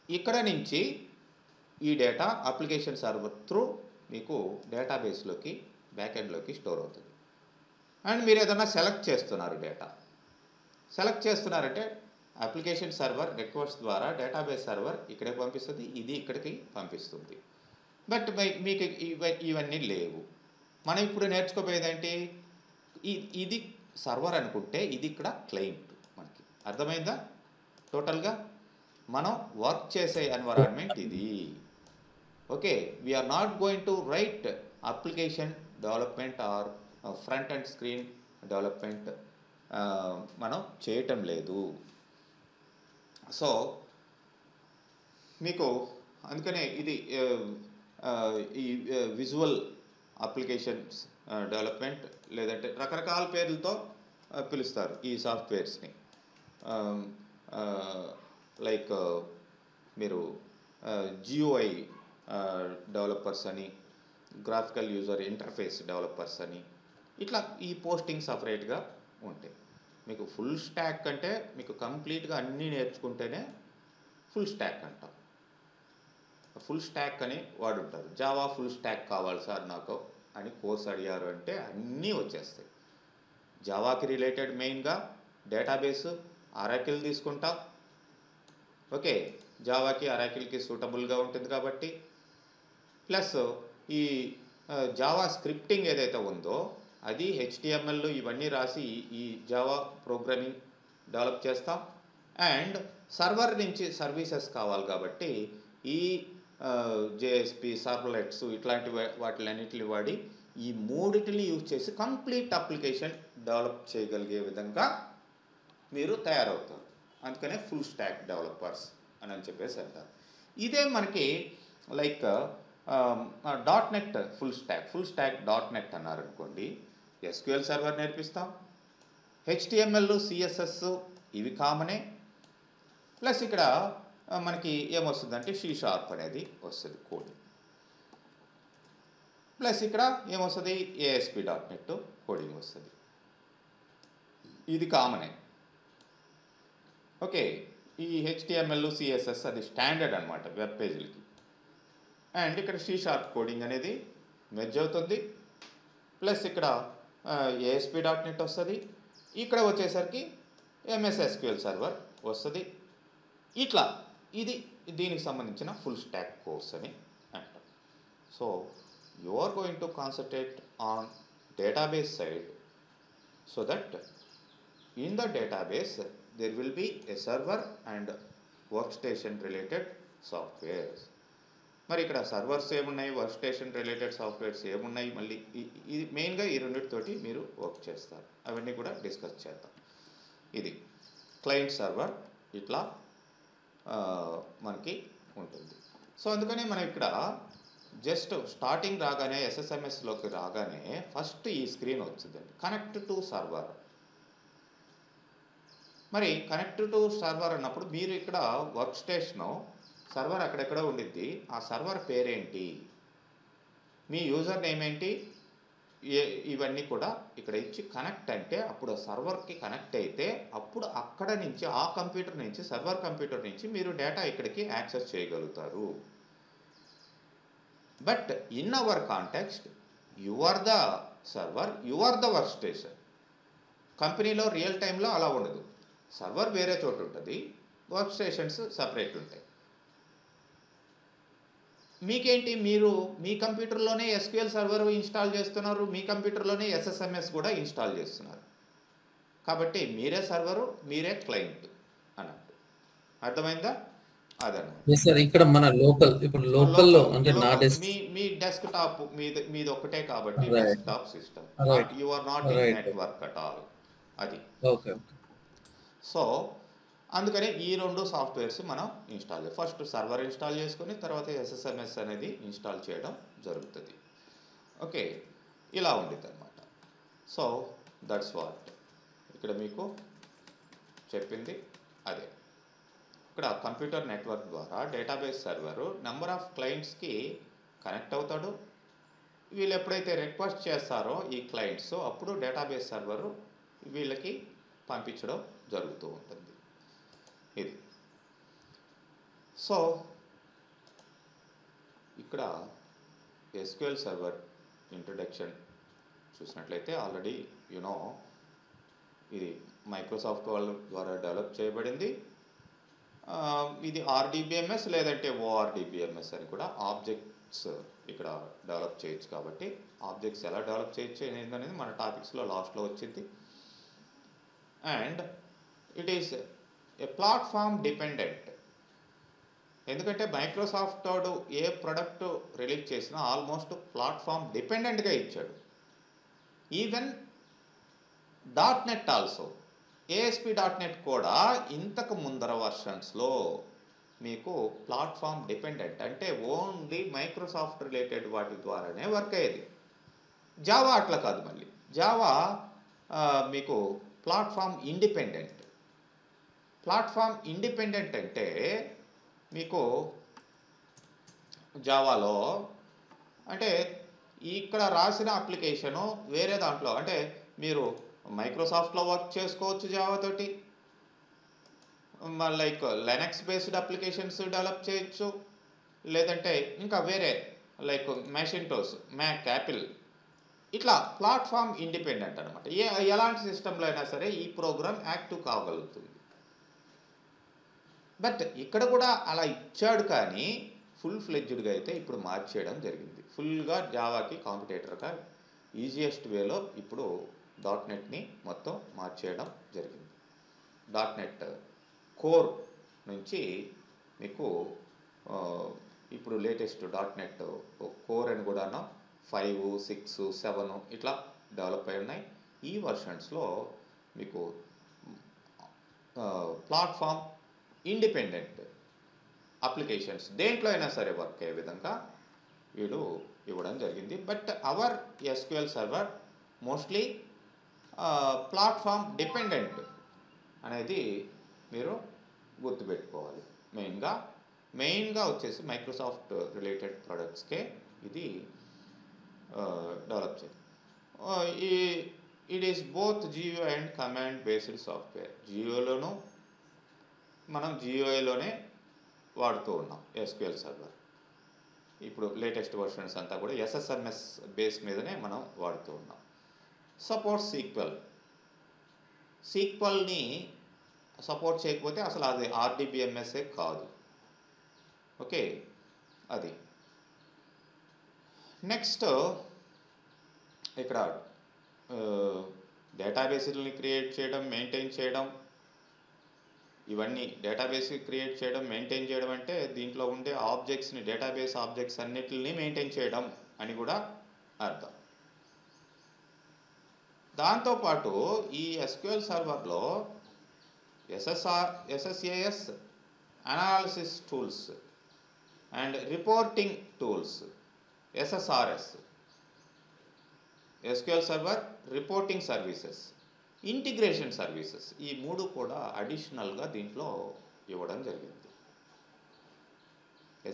ఇక్కడ నుంచి ఈ డేటా అప్లికేషన్ సర్వర్ త్రూ మీకు డేటాబేస్లోకి, బ్యాకెండ్లోకి స్టోర్ అవుతుంది. అండ్ మీరు ఏదైనా సెలెక్ట్ చేస్తున్నారు, డేటా సెలెక్ట్ చేస్తున్నారంటే అప్లికేషన్ సర్వర్ రిక్వెస్ట్ ద్వారా డేటాబేస్ సర్వర్ ఇక్కడికి పంపిస్తుంది, ఇది ఇక్కడికి పంపిస్తుంది. బట్ మీకు ఇవన్నీ లేవు. మనం ఇప్పుడు నేర్చుకోబోయేది ఏంటి, ఇది సర్వర్ అనుకుంటే ఇది ఇక్కడ క్లయింట్. మనకి అర్థమైందా? టోటల్గా మనం వర్క్ చేసే ఎన్వైరాన్మెంట్ ఇది. Okay, we are not going to write application development or front and screen development మనం చేయటం లేదు. సో మీకు అందుకనే ఇది ఈ విజువల్ అప్లికేషన్స్ డెవలప్మెంట్ లేదంటే రకరకాల పేర్లతో పిలుస్తారు ఈ సాఫ్ట్వేర్స్ని. లైక్ మీరు జియూఐ డెవలపర్స్ అని, గ్రాఫికల్ యూజర్ ఇంటర్ఫేస్ డెవలపర్స్ అని, ఇట్లా ఈ పోస్టింగ్ సపరేట్గా ఉంటాయి. మీకు ఫుల్ స్టాక్ అంటే మీకు కంప్లీట్గా అన్నీ నేర్చుకుంటేనే ఫుల్ స్టాక్ అంటాం. ఫుల్ స్టాక్ అని వాడుంటారు. జావా ఫుల్ స్టాక్ కావాలి సార్ నాకు అని కోర్స్ అడిగారు అంటే అన్నీ వచ్చేస్తాయి. జావాకి రిలేటెడ్ మెయిన్గా డేటాబేస్ అరాకిల్ తీసుకుంటాం. ఓకే, జావాకి అరాకిల్కి సూటబుల్గా ఉంటుంది కాబట్టి, ప్లస్ ఈ జావా స్క్రిప్టింగ్ ఏదైతే ఉందో అది HTML ఇవన్నీ రాసి ఈ జావా ప్రోగ్రామింగ్ డెవలప్ చేస్తాం. అండ్ సర్వర్ నుంచి సర్వీసెస్ కావాలి కాబట్టి ఈ JSP సర్వ్లెట్స్ ఇట్లాంటి వాటిలన్నిటిని వాడి ఈ మూడిటిని యూజ్ చేసి కంప్లీట్ అప్లికేషన్ డెవలప్ చేయగలిగే విధంగా మీరు తయారవుతారు. అందుకనే ఫుల్ స్టాక్ డెవలపర్స్ అని చెప్పేసి అంటారు. ఇదే మనకి like .NET full stock .NET అన్నారనుకోండి, SQL సర్వర్ నేర్పిస్తాం, HTML CSS ఇవి కామనే, ప్లస్ ఇక్కడ మనకి ఏమొస్తుందంటే C# అనేది వస్తుంది కోడింగ్, ప్లస్ ఇక్కడ ఏమొస్తుంది ASP.NET కోడింగ్ వస్తుంది. ఇది కామనే. ఓకే, ఈ HTML CSS అది స్టాండర్డ్ అనమాట వెబ్ పేజీలకి. అండ్ ఇక్కడ C# కోడింగ్ అనేది మెర్జ్ అవుతుంది, ప్లస్ ఇక్కడ ASP.NET వస్తుంది, ఇక్కడ వచ్చేసరికి MS SQL సర్వర్ వస్తుంది. ఇట్లా ఇది దీనికి సంబంధించిన ఫుల్ స్టాక్ కోర్స్ అని అంటాం. So you are going to concentrate on database side, so that in the database there will be a server and workstation related softwares. మరి ఇక్కడ సర్వర్స్ ఏమున్నాయి, వర్క్ స్టేషన్ రిలేటెడ్ సాఫ్ట్వేర్స్ ఏమున్నాయి, మళ్ళీ ఇది మెయిన్గా ఈ రెండింటితోటి మీరు వర్క్ చేస్తారు. అవన్నీ కూడా డిస్కస్ చేద్దాం. ఇది క్లయింట్ సర్వర్ ఇట్లా మనకి ఉంటుంది. సో అందుకని మనం ఇక్కడ జస్ట్ స్టార్టింగ్ రాగానే SSMSలోకి రాగానే ఫస్ట్ ఈ స్క్రీన్ వచ్చిందండి, కనెక్ట్ టు సర్వర్. మరి కనెక్ట్ టు సర్వర్ అన్నప్పుడు మీరు ఇక్కడ వర్క్ స్టేషను సర్వర్ అక్కడెక్కడ ఉండిద్ది, ఆ సర్వర్ పేరేంటి, మీ యూజర్ నేమ్ ఏంటి, ఇవన్నీ కూడా ఇక్కడ ఇచ్చి కనెక్ట్ అంటే అప్పుడు సర్వర్కి కనెక్ట్ అయితే అప్పుడు అక్కడ నుంచి ఆ కంప్యూటర్ నుంచి సర్వర్ కంప్యూటర్ నుంచి మీరు డేటా ఇక్కడికి యాక్సెస్ చేయగలుగుతారు. But in our context you are the server, you are the work station. కంపెనీలో రియల్ టైంలో అలా ఉండదు. సర్వర్ వేరే చోటు ఉంటుంది, వర్క్ స్టేషన్స్ సపరేట్ ఉంటాయి. మీకేంటి, మీరు మీ కంప్యూటర్లోనే SQL సర్వర్ ఇన్స్టాల్ చేస్తున్నారు, మీ కంప్యూటర్లోనే SSMS కూడా ఇన్స్టాల్ చేస్తున్నారు. కాబట్టి మీరే సర్వరు, మీరే క్లయింట్ అన్నట్టు. అర్థమైందా? అదన్నమాట. ఇక్కడ మన లోకల్, ఇప్పుడు లోకల్లో అంటే నా మీ డెస్క్ టాప్ మీది ఒక్కటే కాబట్టి desktop system, you are not in network at all. అది ఓకే. సో అందుకని ఈ రెండు సాఫ్ట్వేర్స్ మనం ఇన్స్టాల్ ఫస్ట్ సర్వర్ ఇన్స్టాల్ చేసుకొని తర్వాత SSMS అనేది ఇన్స్టాల్ చేయడం జరుగుతుంది. ఓకే, ఇలా ఉండిద్ది అనమాట. సో దట్స్ వాట్ ఇక్కడ మీకు చెప్పింది అదే. ఇక్కడ కంప్యూటర్ నెట్వర్క్ ద్వారా డేటాబేస్ సర్వరు నెంబర్ ఆఫ్ క్లయింట్స్కి కనెక్ట్ అవుతాడు. వీళ్ళు ఎప్పుడైతే రిక్వెస్ట్ చేస్తారో ఈ క్లయింట్స్ అప్పుడు డేటాబేస్ సర్వరు వీళ్ళకి పంపించడం జరుగుతూ ఉంటుంది. ఇది సో ఇక్కడ SQL సర్వర్ ఇంట్రడక్షన్ చూసినట్లయితే ఆల్రెడీ యునో ఇది మైక్రోసాఫ్ట్ వాళ్ళ ద్వారా డెవలప్ చేయబడింది. ఇది RDBMS లేదంటే ORDBMS అని కూడా ఆబ్జెక్ట్స్ ఇక్కడ డెవలప్ చేయొచ్చు. కాబట్టి ఆబ్జెక్ట్స్ ఎలా డెవలప్ చేయొచ్చు అనేది మన టాపిక్స్లో లాస్ట్లో వచ్చింది. And it is a platform dependent. ఎందుకంటే మైక్రోసాఫ్ట్ వాడు ఏ ప్రొడక్ట్ రిలీజ్ చేసినా ఆల్మోస్ట్ ప్లాట్ఫామ్ డిపెండెంట్గా ఇచ్చాడు. ఈవెన్ .NET ఆల్సో, ASP.NET కూడా ఇంతకు ముందర వర్షన్స్లో మీకు ప్లాట్ఫామ్ డిపెండెంట్, అంటే ఓన్లీ మైక్రోసాఫ్ట్ రిలేటెడ్ వాటి ద్వారానే వర్క్ అయ్యేది. జావా అట్లా కాదు. మళ్ళీ జావా మీకు ప్లాట్ఫామ్ ఇండిపెండెంట్. ప్లాట్ఫామ్ ఇండిపెండెంట్ అంటే మీకు జావాలో అంటే ఇక్కడ రాసిన అప్లికేషను వేరే దాంట్లో, అంటే మీరు మైక్రోసాఫ్ట్లో వర్క్ చేసుకోవచ్చు జావాతోటి, like Linux based applications develop చేయొచ్చు, లేదంటే ఇంకా వేరే లైక్ మ్యాషింటోస్, మ్యాక్, యాపిల్, ఇట్లా ప్లాట్ఫామ్ ఇండిపెండెంట్ అనమాట. ఎలాంటి సిస్టంలో అయినా సరే ఈ ప్రోగ్రామ్ యాక్టివ్ కాగలుగుతుంది. బట్ ఇక్కడ కూడా అలా ఇచ్చాడు, కానీ ఫుల్ ఫ్లెడ్జ్డ్గా అయితే ఇప్పుడు మార్చేయడం జరిగింది. ఫుల్గా జావాకి కాంపిటేటర్గా ఈజియెస్ట్ వేలో ఇప్పుడు .NETని మొత్తం మార్చేయడం జరిగింది. .NET కోర్ నుంచి మీకు ఇప్పుడు లేటెస్ట్ .NET కోర్ అని కూడా 5, 6, 7 ఇట్లా డెవలప్ అయి ఉన్నాయి. ఈ వర్షన్స్లో మీకు ప్లాట్ఫామ్ ఇండిపెండెంట్ అప్లికేషన్స్ దేంట్లో అయినా సరే వర్క్ అయ్యే విధంగా వీడు ఇవ్వడం జరిగింది. But our SQL server mostly platform dependent అనేది మీరు గుర్తుపెట్టుకోవాలి. మెయిన్గా వచ్చేసి మైక్రోసాఫ్ట్ రిలేటెడ్ ప్రొడక్ట్స్కే ఇది డెవలప్ చేయాలి. It is both GUI and command based software. GUIలోను మనం GUIలోనే వాడుతూ ఉన్నాం SQL సర్వర్. ఇప్పుడు లేటెస్ట్ వర్షన్స్ అంతా కూడా SSMS బేస్ మీదనే మనం వాడుతూ ఉన్నాం. సపోర్ట్ సీక్వెల్ని సపోర్ట్ చేయకపోతే అసలు అది RDBMS కాదు. ఓకే, అది నెక్స్ట్. ఇక్కడ డేటాబేస్ని క్రియేట్ చేయడం, మెయింటైన్ చేయడం, ఇవన్నీ డేటాబేస్ క్రియేట్ చేయడం, మెయింటైన్ చేయడం అంటే దీంట్లో ఉండే ఆబ్జెక్ట్స్ని, డేటాబేస్ ఆబ్జెక్ట్స్ అన్నిటిని మెయింటైన్ చేయడం అని కూడా అర్థం. దాంతోపాటు ఈ SQL సర్వర్లో SSAS analysis tools and reporting tools, SSRS, SQL server reporting services, integration services, ఈ 3 కూడా అడిషనల్గా దీంట్లో ఇవ్వడం జరిగింది.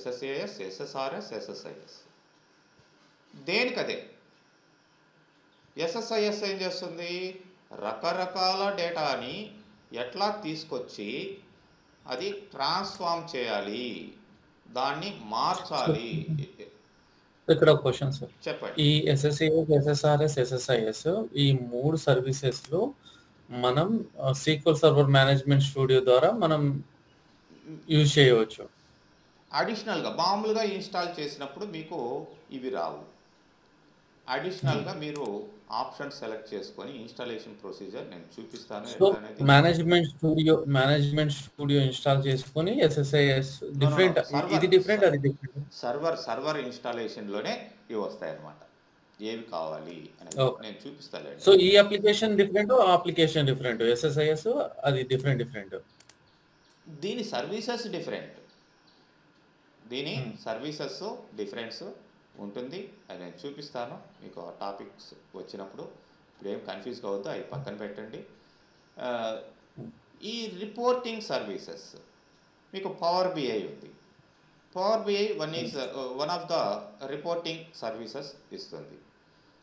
SSAS, SSRS, SSIS దేనికదే. SSIS ఏం చేస్తుంది? రకరకాల డేటాని ఎట్లా తీసుకొచ్చి అది ట్రాన్స్ఫార్మ్ చేయాలి, దాన్ని మార్చాలి. ఇక్కడ ఒక క్వశ్చన్ సార్, చెప్పండి. ఈ SSAS, SSRS, SSIS ఈ 3 సర్వీసెస్లో మనం SQL సర్వర్ మేనేజ్మెంట్ స్టూడియో ద్వారా మనం యూజ్ చేయవచ్చు. అడిషనల్గా మామూలుగా ఇన్స్టాల్ చేసినప్పుడు మీకు ఇవి రావు. అడిషనల్గా మీరు ఆప్షన్ సెలెక్ట్ చేసుకొని ఇన్స్టాలేషన్ ప్రొసీజర్ నేను చూపిస్తాను. మేనేజ్మెంట్ స్టూడియో ఇన్స్టాల్ చేసుకొని SSIS డిఫరెంట్, ఇది డిఫరెంట్, అది డిఫరెంట్. సర్వర్ ఇన్స్టాలేషన్లోనే ఇవి వస్తాయి అన్నమాట, ఏవి కావాలి అనేది నేను చూపిస్తాను. సో ఈ అప్లికేషన్ డిఫరెంట్, ఆ అప్లికేషన్ డిఫరెంట్, SSIS అది డిఫరెంట్. దీని సర్వీసెస్ డిఫరెంట్, దీని సర్వీసెస్ డిఫరెన్స్ ఉంటుంది. అది నేను చూపిస్తాను మీకు ఆ టాపిక్స్ వచ్చినప్పుడు. ఇప్పుడు ఏం కన్ఫ్యూజ్ కావద్దు, అవి పక్కన పెట్టండి. ఈ రిపోర్టింగ్ సర్వీసెస్ మీకు పవర్ BI ఉంది. Power BI one of the reporting services ఇస్తుంది.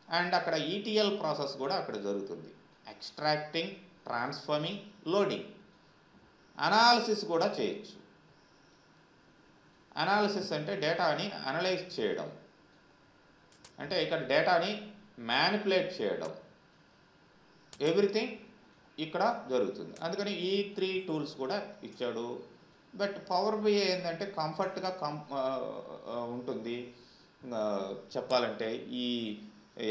అండ్ అక్కడ ETL ప్రాసెస్ కూడా అక్కడ జరుగుతుంది. ఎక్స్ట్రాక్టింగ్, ట్రాన్స్ఫార్మింగ్, లోడింగ్, అనాలిసిస్ కూడా చేయొచ్చు. అనాలిసిస్ అంటే డేటాని అనలైజ్ చేయడం, అంటే ఇక్కడ డేటాని మ్యానిపులేట్ చేయడం, ఎవ్రీథింగ్ ఇక్కడ జరుగుతుంది. అందుకని ఈ 3 టూల్స్ కూడా ఇచ్చాడు. బట్ పవర్ BI ఏంటంటే కంఫర్ట్గా ఉంటుంది. చెప్పాలంటే ఈ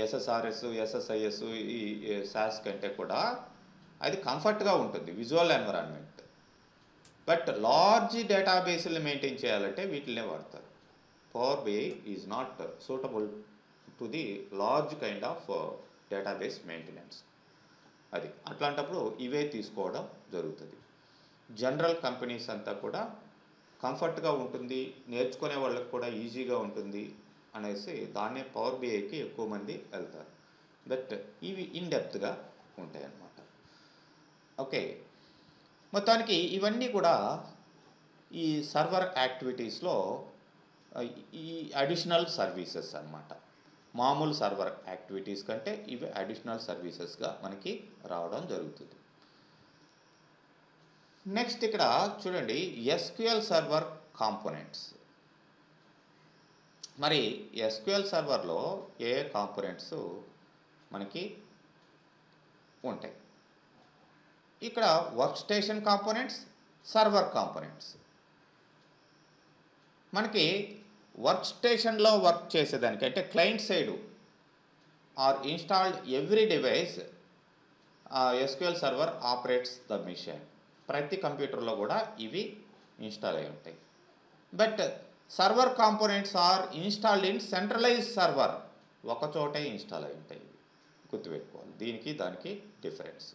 ఎస్ఎస్ఆర్ఎస్ ఎస్ఎస్ఐఎస్ ఈ సాస్ కంటే కూడా అది కంఫర్ట్గా ఉంటుంది విజువల్ ఎన్విరాన్మెంట్. బట్ లార్జ్ డేటాబేస్ని మెయింటైన్ చేయాలంటే వీటినే వాడతారు. Power BI is not suitable to the large kind of database maintenance. అది అట్లాంటప్పుడు ఇవే తీసుకోవడం జరుగుతుంది. జనరల్ కంపెనీస్ అంతా కూడా కంఫర్ట్గా ఉంటుంది, నేర్చుకునే వాళ్ళకి కూడా ఈజీగా ఉంటుంది అనేసి దాన్నే పవర్ బిఐకి ఎక్కువ మంది వెళ్తారు. బట్ ఇవి ఇన్డెప్త్గా ఉంటాయి అన్నమాట. ఓకే, మొత్తానికి ఇవన్నీ కూడా ఈ సర్వర్ యాక్టివిటీస్లో ఈ అడిషనల్ సర్వీసెస్ అన్నమాట. మామూలు సర్వర్ యాక్టివిటీస్ కంటే ఇవి అడిషనల్ సర్వీసెస్గా మనకి రావడం జరుగుతుంది. నెక్స్ట్ ఇక్కడ చూడండి ఎస్క్యూఎల్ సర్వర్ కాంపోనెంట్స్. మరి ఎస్క్యూఎల్ సర్వర్లో ఏ కాంపోనెంట్స్ మనకి ఉంటాయి? ఇక్కడ work station components, server components. మనకి వర్క్ స్టేషన్లో వర్క్ చేసేదానికి అంటే client side or installed every device SQL server operates the machine. ప్రతి కంప్యూటర్లో కూడా ఇవి ఇన్స్టాల్ అయి ఉంటాయి. But server components are installed in centralize server. ఒకచోటే ఇన్స్టాల్ అయి ఉంటాయి. గుర్తుపెట్టుకోవాలి, దీనికి దానికి డిఫరెన్స్.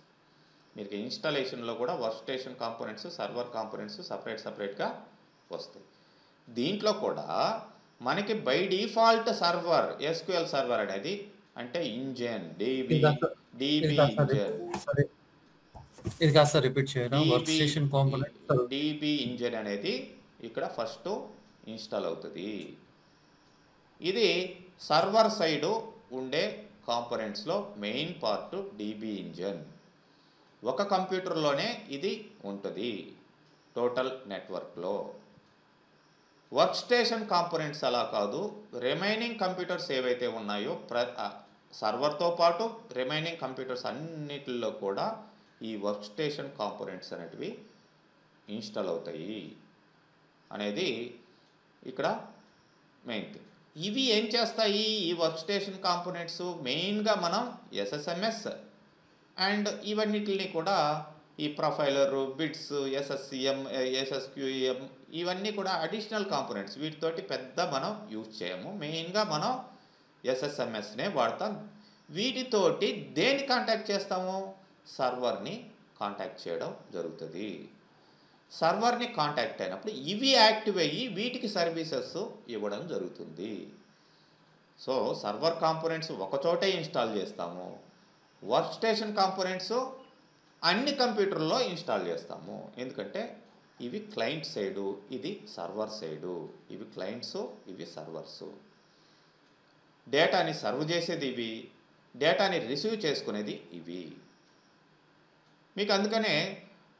మీకు ఇన్స్టాలేషన్లో కూడా work station components, server components సపరేట్గా వస్తాయి. దీంట్లో కూడా మనకి by default server SQL server అనేది అంటే ఇంజన్ డీబీ ఇంజన్. ఇది కాస్త రిపీట్ చేయరా? Work station component DB engine అనేది ఇక్కడ ఫస్ట్ ఇన్స్టాల్ అవుతుంది. ఇది సర్వర్ సైడు ఉండే కాంపోనెంట్స్లో మెయిన్ పార్ట్ డీబీ ఇంజన్. ఒక కంప్యూటర్లోనే ఇది ఉంటుంది టోటల్ నెట్వర్క్లో. వర్క్ స్టేషన్ కాంపోనెంట్స్ అలా కాదు, రిమైనింగ్ కంప్యూటర్స్ ఏవైతే ఉన్నాయో సర్వర్తో పాటు రిమైనింగ్ కంప్యూటర్స్ అన్నిటిలో కూడా ఈ వర్క్ స్టేషన్ కాంపోనెంట్స్ అనేటివి ఇన్స్టాల్ అవుతాయి అనేది ఇక్కడ మెయిన్ థింగ్. ఇవి ఏం చేస్తాయి? ఈ వర్క్ స్టేషన్ కాంపోనెంట్స్ మెయిన్గా మనం ఎస్ఎస్ఎంఎస్ అండ్ ఇవన్నిటిని కూడా ఈ ప్రొఫైలరు, బిట్స్, ఎస్ఎస్సిఎం, ఎస్ఎస్క్యూఎం ఇవన్నీ కూడా అడిషనల్ కాంపోనెంట్స్. వీటితోటి పెద్ద మనం యూజ్ చేయము. మెయిన్గా మనం ఎస్ఎస్ఎంఎస్నే వాడతాం. వీటితోటి దేన్ని కాంటాక్ట్ చేస్తాము? సర్వర్ని కాంటాక్ట్ చేయడం జరుగుతుంది. సర్వర్ని కాంటాక్ట్ అయినప్పుడు ఇవి యాక్టివ్ అయ్యి వీటికి సర్వీసెస్ ఇవ్వడం జరుగుతుంది. సో సర్వర్ కాంపోనెంట్స్ ఒకచోటే ఇన్స్టాల్ చేస్తాము. వర్క్ స్టేషన్ కాంపోనెంట్స్ అన్ని కంప్యూటర్లో ఇన్స్టాల్ చేస్తాము. ఎందుకంటే ఇవి క్లయింట్ సైడు, ఇది సర్వర్ సైడు. ఇవి క్లయింట్స్, ఇవి సర్వర్సు. డేటాని సర్వ్ చేసేది ఇవి, డేటాని రిసీవ్ చేసుకునేది ఇవి. మీకు అందుకనే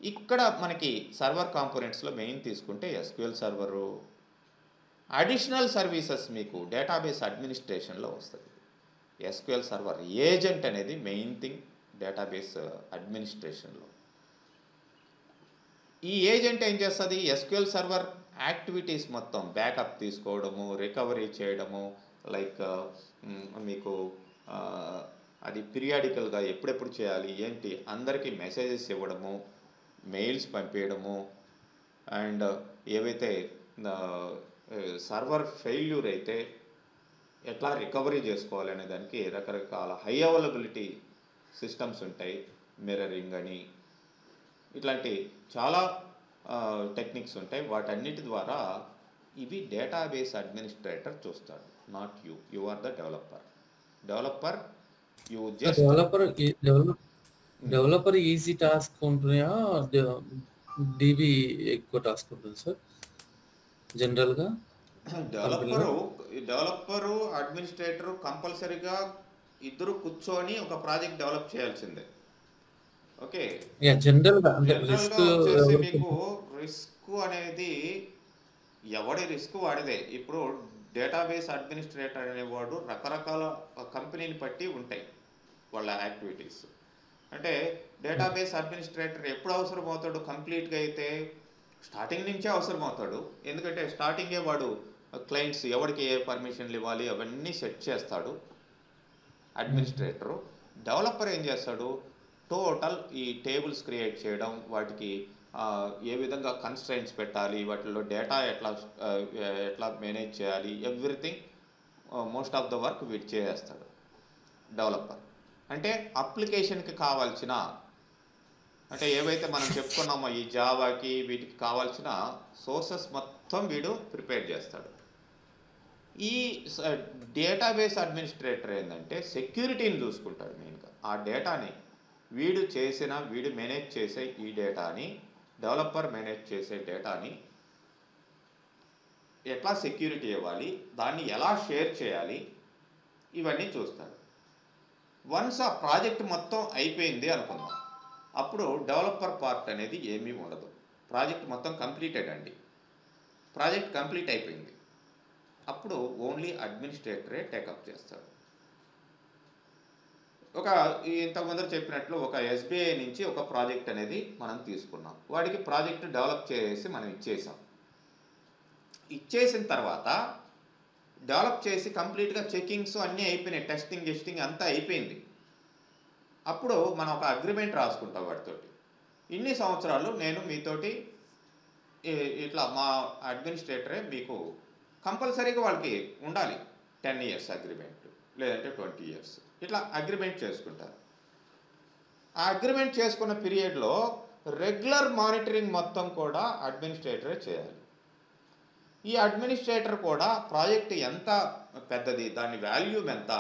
ఇక్కడ మనకి సర్వర్ కాంపోనెంట్స్లో మెయిన్ తీసుకుంటే ఎస్క్యూఎల్ సర్వరు, అడిషనల్ సర్వీసెస్ మీకు డేటాబేస్ అడ్మినిస్ట్రేషన్లో వస్తుంది. ఎస్క్యూఎల్ సర్వర్ ఏజెంట్ అనేది మెయిన్ థింగ్ డేటాబేస్ అడ్మినిస్ట్రేషన్లో. ఈ ఏజెంట్ ఏం చేస్తుంది? ఎస్క్యూఎల్ సర్వర్ యాక్టివిటీస్ మొత్తం బ్యాకప్ తీసుకోవడము, రికవరీ చేయడము, లైక్ మీకు అది పీరియాడికల్గా ఎప్పుడెప్పుడు చేయాలి ఏంటి అందరికీ మెసేజెస్ ఇవ్వడము, మెయిల్స్ పంపించడము, అండ్ ఏవైతే సర్వర్ ఫెయిల్యూర్ అయితే ఎట్లా రికవరీ చేసుకోవాలి అనే దానికి రకరకాల హై అవైలబిలిటీ సిస్టమ్స్ ఉంటాయి. మిర్రరింగ్ అని ఇట్లాంటి చాలా టెక్నిక్స్ ఉంటాయి. వాటన్నిటి ద్వారా ఇవి డేటాబేస్ అడ్మినిస్ట్రేటర్ చూస్తాడు, not you. You are the developer. You just developer easy task ఉంటున్నాయా, డీబీ ఎక్కువ టాస్క్ ఉంటుంది సార్ జనరల్గా? డెవలపరు అడ్మినిస్ట్రేటరు కంపల్సరీగా ఇద్దరు కూర్చొని ఒక ప్రాజెక్ట్ డెవలప్ చేయాల్సిందే. ఓకే, జనరల్గా వచ్చేసి మీకు రిస్క్ అనేది ఎవడి రిస్క్ వాడిదే. ఇప్పుడు డేటాబేస్ అడ్మినిస్ట్రేటర్ అనేవాడు రకరకాల కంపెనీని బట్టి ఉంటాయి వాళ్ళ యాక్టివిటీస్. అంటే డేటాబేస్ అడ్మినిస్ట్రేటర్ ఎప్పుడు అవసరం అవుతాడు? కంప్లీట్గా అయితే స్టార్టింగ్ నుంచే అవసరం అవుతాడు. ఎందుకంటే స్టార్టింగే వాడు క్లయింట్స్ ఎవరికి ఏ పర్మిషన్లు ఇవ్వాలి అవన్నీ సెట్ చేస్తాడు అడ్మినిస్ట్రేటరు. డెవలపర్ ఏం చేస్తాడు, టోటల్ ఈ టేబుల్స్ క్రియేట్ చేయడం, వాటికి ఏ విధంగా కన్స్ట్రైంట్స్ పెట్టాలి, వాటిలో డేటా ఎట్లా మేనేజ్ చేయాలి, everything most of the work వీటి చేసేస్తాడు డెవలపర్. అంటే అప్లికేషన్కి కావాల్సిన, అంటే ఏవైతే మనం చెప్పుకున్నామో ఈ జావాకి వీటికి కావాల్సిన సోర్సెస్ మొత్తం వీడు ప్రిపేర్ చేస్తాడు. ఈ డేటాబేస్ అడ్మినిస్ట్రేటర్ ఏంటంటే సెక్యూరిటీని చూసుకుంటాడు మెయిన్గా. ఆ డేటాని వీడు మేనేజ్ చేసే ఈ డేటాని, డెవలపర్ మేనేజ్ చేసే డేటాని ఎట్లా సెక్యూరిటీ ఇవ్వాలి, దాన్ని ఎలా షేర్ చేయాలి, ఇవన్నీ చూస్తాడు. వన్స్ ఆ ప్రాజెక్ట్ మొత్తం అయిపోయింది అనుకుందాం, అప్పుడు డెవలపర్ పార్ట్ అనేది ఏమీ ఉండదు. ప్రాజెక్ట్ మొత్తం కంప్లీటెడ్ అండి, ప్రాజెక్ట్ కంప్లీట్ అయిపోయింది. అప్పుడు ఓన్లీ అడ్మినిస్ట్రేటరే టేకప్ చేస్తాడు. ఇంతకుముందు చెప్పినట్లు ఒక ఎస్బీఐ నుంచి ఒక ప్రాజెక్ట్ అనేది మనం తీసుకున్నాం. వాడికి ప్రాజెక్ట్ డెవలప్ చేసి మనం ఇచ్చేసిన తర్వాత డెవలప్ చేసి కంప్లీట్గా చెకింగ్స్ అన్నీ అయిపోయినాయి, టెస్టింగ్ అంతా అయిపోయింది. అప్పుడు మనం ఒక అగ్రిమెంట్ రాసుకుంటాం వాటితోటి. ఇన్ని సంవత్సరాలు నేను మీతోటి ఇట్లా మా అడ్మినిస్ట్రేటరే మీకు కంపల్సరీగా వాళ్ళకి ఉండాలి 10 years అగ్రిమెంట్, లేదంటే 20 years, ఇట్లా అగ్రిమెంట్ చేసుకుంటారు. ఆ అగ్రిమెంట్ చేసుకున్న పీరియడ్లో రెగ్యులర్ మానిటరింగ్ మొత్తం కూడా అడ్మినిస్ట్రేటరే చేయాలి. ఈ అడ్మినిస్ట్రేటర్ కూడా ప్రాజెక్ట్ ఎంత పెద్దది, దాని వాల్యూమ్ ఎంత,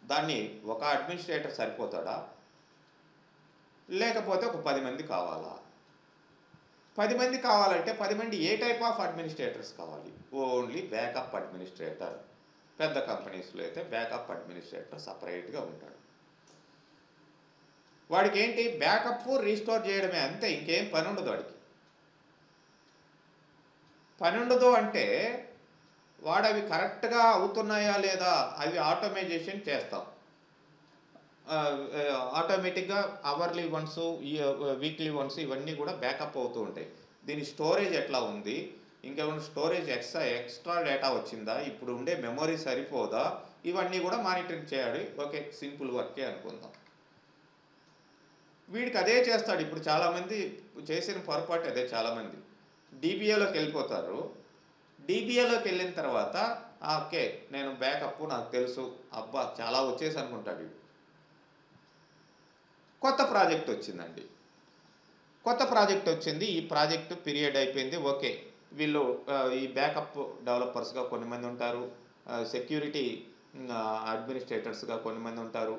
దాన్ని ఒక అడ్మినిస్ట్రేటర్ సరిపోతాడా, లేకపోతే ఒక 10 మంది కావాలా? 10 మంది కావాలంటే 10 మంది ఏ టైప్ ఆఫ్ అడ్మినిస్ట్రేటర్స్ కావాలి? Only backup administrator. పెద్ద కంపెనీస్లో అయితే బ్యాకప్ అడ్మినిస్ట్రేటర్ సపరేట్గా ఉంటాడు. వాడికి ఏంటి, బ్యాకప్ రీస్టోర్ చేయడమే అంతే, ఇంకేం పని ఉండదు వాడికి. పని ఉండదు అంటే వాడు అవి కరెక్ట్గా అవుతున్నాయా లేదా అవి ఆటోమైజేషన్ చేస్తాం. ఆటోమేటిక్గా అవర్లీ వన్స్, వీక్లీ వన్స్ ఇవన్నీ కూడా బ్యాకప్ అవుతూ ఉంటాయి. దీని స్టోరేజ్ ఎట్లా ఉంది, ఇంకేమైనా స్టోరేజ్ ఎక్స్ట్రా డేటా వచ్చిందా, ఇప్పుడు ఉండే మెమొరీ సరిపోదా, ఇవన్నీ కూడా మానిటరింగ్ చేయాలి. ఓకే, సింపుల్ వర్కే అనుకుందాం. వీడికి అదే చేస్తాడు. ఇప్పుడు చాలామంది చేసిన పొరపాటు అదే. చాలామంది డీబీఏలోకి వెళ్ళిపోతారు. డీబీఏలోకి వెళ్ళిన తర్వాత ఓకే నేను బ్యాకప్ నాకు తెలుసు, అబ్బా చాలా వచ్చేసి అనుకుంటాడు. కొత్త ప్రాజెక్ట్ వచ్చిందండి, కొత్త ప్రాజెక్ట్ వచ్చింది, ఈ ప్రాజెక్టు పీరియడ్ అయిపోయింది. ఓకే, వీళ్ళు ఈ బ్యాకప్ డెవలపర్స్గా కొన్ని మంది ఉంటారు, సెక్యూరిటీ అడ్మినిస్ట్రేటర్స్గా కొన్ని మంది ఉంటారు.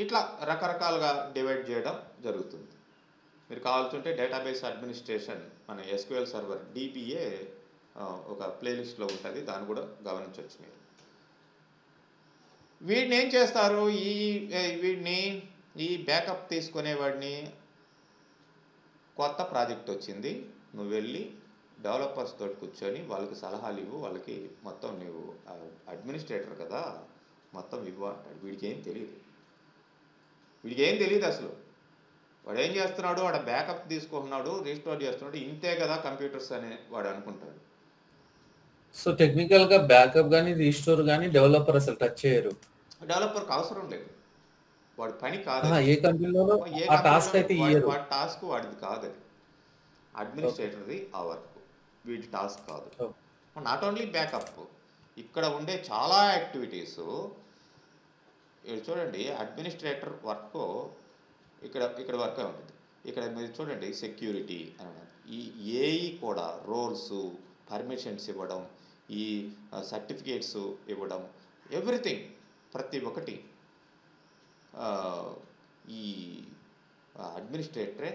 ఇట్లా రకరకాలుగా డివైడ్ చేయడం జరుగుతుంది. మీరు కావాల్సింటే డేటాబేస్ అడ్మినిస్ట్రేషన్ మన ఎస్క్యూఎల్ సర్వర్ DBA ఒక ప్లేలిస్ట్లో ఉంటుంది, దాన్ని కూడా గమనించవచ్చు మీరు. వీడిని ఏం చేస్తారు, వీడిని ఈ బ్యాకప్ తీసుకునేవాడిని, కొత్త ప్రాజెక్ట్ వచ్చింది, నువ్వు వెళ్ళి డెవలపర్స్ తోటి కూర్చొని వాళ్ళకి సలహాలు ఇవ్వు, వాళ్ళకి మొత్తం నువ్వు అడ్మినిస్ట్రేటర్ కదా మొత్తం ఇవ్వు అంటాడు. వీడికి ఏం తెలియదు అసలు. వాడు ఏం చేస్తున్నాడు, వాడు బ్యాకప్ తీసుకుంటున్నాడు, రీస్టోర్ చేస్తున్నాడు, ఇంతే కదా కంప్యూటర్స్ అని వాడు అనుకుంటాడు. సో టెక్నికల్గా బ్యాకప్ కానీ రీస్టోర్ కానీ డెవలపర్ అసలు టచ్ చేయరు. డెవలపర్కి అవసరం లేదు, వాడి పని కాదు. ఏ కంపెనీలోనో ఆ టాస్క్ అయితే ఇయ్యరు, వాడి టాస్క్ వాడిది కాదు, అది అడ్మినిస్ట్రేటర్ది ఆ వర్క్, వీడి టాస్క్ కాదు. నాట్ ఓన్లీ బ్యాకప్, ఇక్కడ ఉండే చాలా యాక్టివిటీస్ చూడండి. అడ్మినిస్ట్రేటర్ వర్క్ ఇక్కడ వర్క్ ఉంటుంది. ఇక్కడ మీరు చూడండి సెక్యూరిటీ అని, ఈ ఏఈ కూడా రోల్స్, పర్మిషన్స్ ఇవ్వడం, ఈ సర్టిఫికేట్స్ ఇవ్వడం, ఎవ్రీథింగ్ ప్రతి ఒక్కటి ఈ అడ్మినిస్ట్రేటరే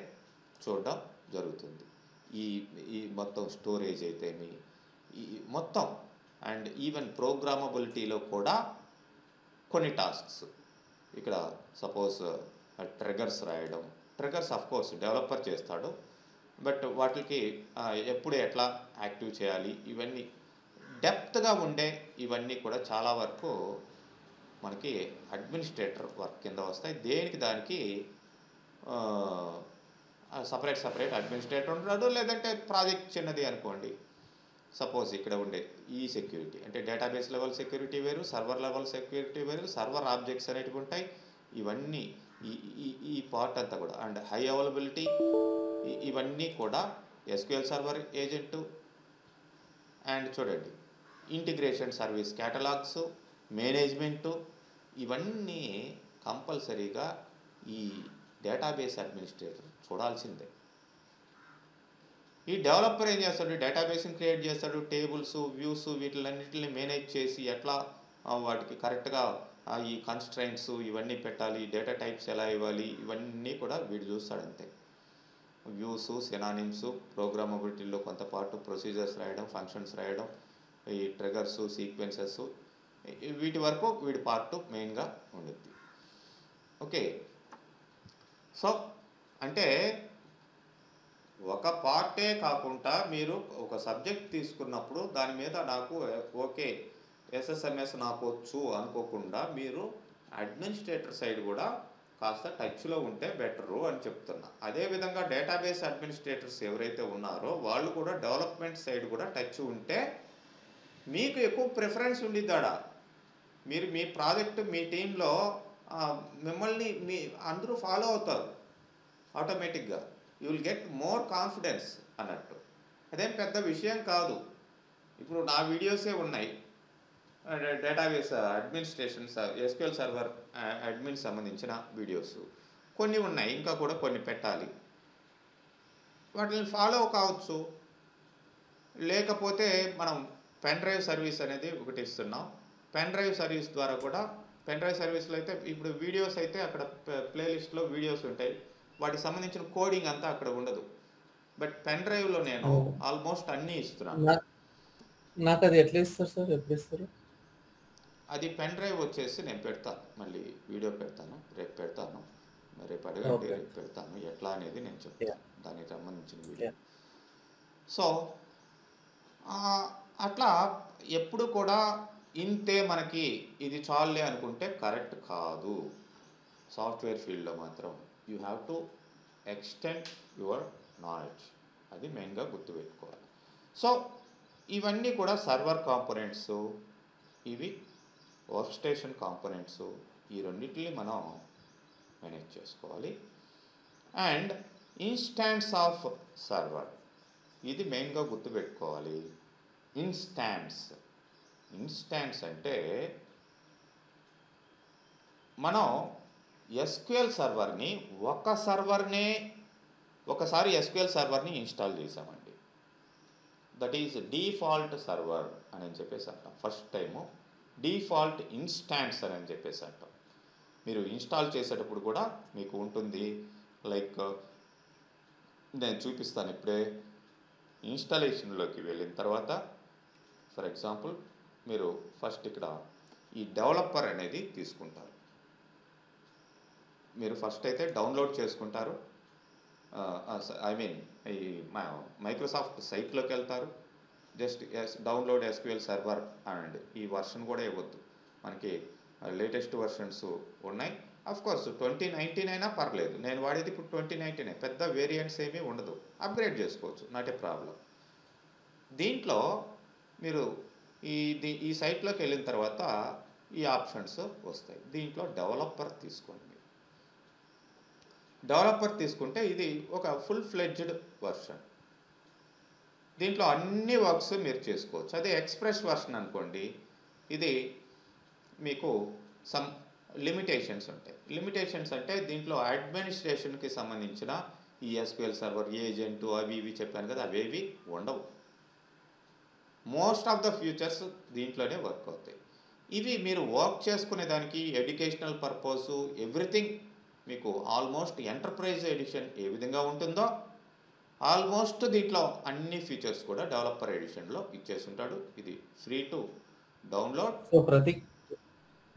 చూడడం జరుగుతుంది. ఈ మొత్తం స్టోరేజ్ అయితేమి ఈ మొత్తం, అండ్ ఈవెన్ ప్రోగ్రామబిలిటీలో కూడా కొన్ని టాస్క్స్. ఇక్కడ సపోజ్ ట్రిగర్స్ రాయడం, ట్రిగర్స్ ఆఫ్ కోర్స్ డెవలపర్ చేస్తాడు, బట్ వాటికి ఎప్పుడు ఎట్లా యాక్టివ్ చేయాలి, ఇవన్నీ డెప్త్గా ఉండే ఇవన్నీ కూడా చాలా వరకు మనకి అడ్మినిస్ట్రేటర్ వర్క్ కింద వస్తాయి. దేనికి దానికి సపరేట్ అడ్మినిస్ట్రేటర్ ఉంటాడు. లేదంటే ప్రాజెక్ట్ చిన్నది అనుకోండి, సపోజ్ ఇక్కడ ఉండే ఈ సెక్యూరిటీ అంటే డేటాబేస్ లెవెల్ సెక్యూరిటీ వేరు, సర్వర్ లెవెల్ సెక్యూరిటీ వేరు, సర్వర్ ఆబ్జెక్ట్స్ అనేటివి ఉంటాయి. ఇవన్నీ ఈ ఈ ఈ పార్ట్ అంతా కూడా అండ్ హై అవైలబిలిటీ ఇవన్నీ కూడా ఎస్క్యూఎల్ సర్వర్ ఏజెంటు. అండ్ చూడండి ఇంటిగ్రేషన్ సర్వీస్ కేటలాగ్స్, మేనేజ్మెంటు, ఇవన్నీ కంపల్సరీగా ఈ డేటాబేస్ అడ్మినిస్ట్రేటర్ చూడాల్సిందే. ఈ డెవలపర్ ఏం చేస్తాడు, డేటాబేస్ని క్రియేట్ చేస్తాడు, టేబుల్స్, వ్యూస్ వీటిలన్నింటిని మేనేజ్ చేసి ఎట్లా వాటికి కరెక్ట్గా ఈ కన్స్ట్రైంట్స్ ఇవన్నీ పెట్టాలి, డేటా టైప్స్ ఎలా ఇవ్వాలి, ఇవన్నీ కూడా వీడు చూస్తాడు అంతే. వ్యూస్, సినానిమ్స్, ప్రోగ్రామబిలిటీలో కొంత పార్ట్, ప్రొసీజర్స్ రాయడం, ఫంక్షన్స్ రాయడం, ఈ ట్రిగర్స్, సీక్వెన్సెస్, వీటి వరకు వీడి పార్ట్ మెయిన్గా ఉండుద్ది. ఓకే, సో అంటే ఒక పార్టే కాకుండా మీరు ఒక సబ్జెక్ట్ తీసుకున్నప్పుడు దాని మీద నాకు ఓకే ఎస్ఎస్ఎంఎస్ నాకు వచ్చు అనుకోకుండా మీరు అడ్మినిస్ట్రేటర్ సైడ్ కూడా కాస్త టచ్లో ఉంటే బెటరు అని చెప్తున్నా. అదేవిధంగా డేటాబేస్ అడ్మినిస్ట్రేటర్స్ ఎవరైతే ఉన్నారో వాళ్ళు కూడా డెవలప్మెంట్ సైడ్ కూడా టచ్ ఉంటే మీకు ఎక్కువ ప్రిఫరెన్స్ ఉండిద్దాడ. మీరు మీ ప్రాజెక్ట్ మీ టీంలో మిమ్మల్ని అందరూ ఫాలో అవుతారు ఆటోమేటిక్గా. You will get more confidence అన్నట్టు. అదేం పెద్ద విషయం కాదు. ఇప్పుడు నా వీడియోసే ఉన్నాయి database administrations, SQL server admin సంబంధించిన వీడియోస్ కొన్ని ఉన్నాయి, ఇంకా కూడా కొన్ని పెట్టాలి. వాటిని ఫాలో కావచ్చు. లేకపోతే మనం పెన్ డ్రైవ్ సర్వీస్ అనేది ఒకటి ఇస్తున్నాం. పెన్ డ్రైవ్ సర్వీస్ ద్వారా కూడా పెన్ డ్రైవ్ సర్వీస్లో అయితే ఇప్పుడు వీడియోస్ అయితే అక్కడ ప్లేలిస్ట్లో వీడియోస్ ఉంటాయి, వాటికి సంబంధించిన కోడింగ్ అంతా అక్కడ ఉండదు. బట్ పెన్ డ్రైవ్లో నేను ఆల్మోస్ట్ అన్నీ ఇస్తున్నాను. నాకు అది ఎట్లా ఇస్తారు సార్, ఎప్పుడు ఇస్తారు? అది పెన్ డ్రైవ్ వచ్చేసి నేను పెడతాను, మళ్ళీ వీడియో పెడతాను, రేపు పెడతాను, రేపు అడగండి, రేపు పెడతాను ఎట్లా అనేది నేను చెప్తాను, దానికి సంబంధించిన వీడియో. సో అట్లా ఎప్పుడు కూడా ఇంతే మనకి ఇది చాలులే అనుకుంటే కరెక్ట్ కాదు. సాఫ్ట్వేర్ ఫీల్డ్లో మాత్రం you have to extend your knowledge, అది మెయిన్గా గుర్తుపెట్టుకోవాలి. సో ఇవన్నీ కూడా సర్వర్ కాంపోనెంట్స్, ఇవి వర్క్ స్టేషన్ కాంపోనెంట్స్, ఈ రెండింటిని మనం మేనేజ్ చేసుకోవాలి. అండ్ ఇన్స్టాన్స్ ఆఫ్ సర్వర్, ఇది మెయిన్గా గుర్తుపెట్టుకోవాలి. ఇన్స్టాన్స్ అంటే మనం ఎస్క్యూఎల్ సర్వర్ని ఒకసారి ఎస్క్యూఎల్ సర్వర్ని ఇన్స్టాల్ చేసామండి, దట్ ఈజ్ డిఫాల్ట్ సర్వర్ అని చెప్పేసి అంటాం. ఫస్ట్ టైము డిఫాల్ట్ ఇన్స్టాన్స్ అని చెప్పేసి అంటాం. మీరు ఇన్స్టాల్ చేసేటప్పుడు కూడా మీకు ఉంటుంది, లైక్ నేను చూపిస్తాను ఇప్పుడే. ఇన్స్టాలేషన్లోకి వెళ్ళిన తర్వాత ఫర్ ఎగ్జాంపుల్ మీరు ఫస్ట్ ఇక్కడ ఈ డెవలపర్ అనేది తీసుకుంటారు. మీరు ఫస్ట్ అయితే డౌన్లోడ్ చేసుకుంటారు, ఐ మీన్ ఈ మైక్రోసాఫ్ట్ సైట్లోకి వెళ్తారు, జస్ట్ డౌన్లోడ్ ఎస్క్యూఎల్ సర్వర్ అనండి. ఈ వర్షన్ కూడా ఇవ్వద్దు, మనకి లేటెస్ట్ వర్షన్స్ ఉన్నాయి. అఫ్కోర్స్ 2019 అయినా పర్లేదు, నేను వాడేది ఇప్పుడు 2019, పెద్ద వేరియంట్స్ ఏమీ ఉండదు, అప్గ్రేడ్ చేసుకోవచ్చు, నాట్ ఏ ప్రాబ్లం. దీంట్లో మీరు ఈ సైట్లోకి వెళ్ళిన తర్వాత ఈ ఆప్షన్స్ వస్తాయి. దీంట్లో డెవలపర్ తీసుకోండి. డెవలపర్ తీసుకుంటే ఇది ఒక ఫుల్ ఫ్లెడ్జ్డ్ వర్షన్, దీంట్లో అన్ని వర్క్స్ మీరు చేసుకోవచ్చు. అదే ఎక్స్ప్రెస్ వర్షన్ అనుకోండి, ఇది మీకు సమ్ లిమిటేషన్స్ ఉంటాయి. లిమిటేషన్స్ అంటే దీంట్లో అడ్మినిస్ట్రేషన్కి సంబంధించిన ఈ ఎస్క్యూఎల్ సర్వర్ ఏజెంటు అవి ఇవి చెప్పాను కదా, అవేవి ఉండవు. మోస్ట్ ఆఫ్ ద ఫ్యూచర్స్ దీంట్లోనే వర్క్ అవుతాయి. ఇవి మీరు వర్క్ చేసుకునే దానికి ఎడ్యుకేషనల్ పర్పస్ ఎవ్రీథింగ్ మీకు ఆల్మోస్ట్ ఎంటర్ప్రైజ్ ఎడిషన్ ఏ విధంగా ఉంటుందో ఆల్మోస్ట్ దీంట్లో అన్ని ఫీచర్స్ కూడా డెవలపర్ ఎడిషన్లో ఇచ్చేసి ఉంటాడు. ఇది ఫ్రీ టు డౌన్లోడ్. సో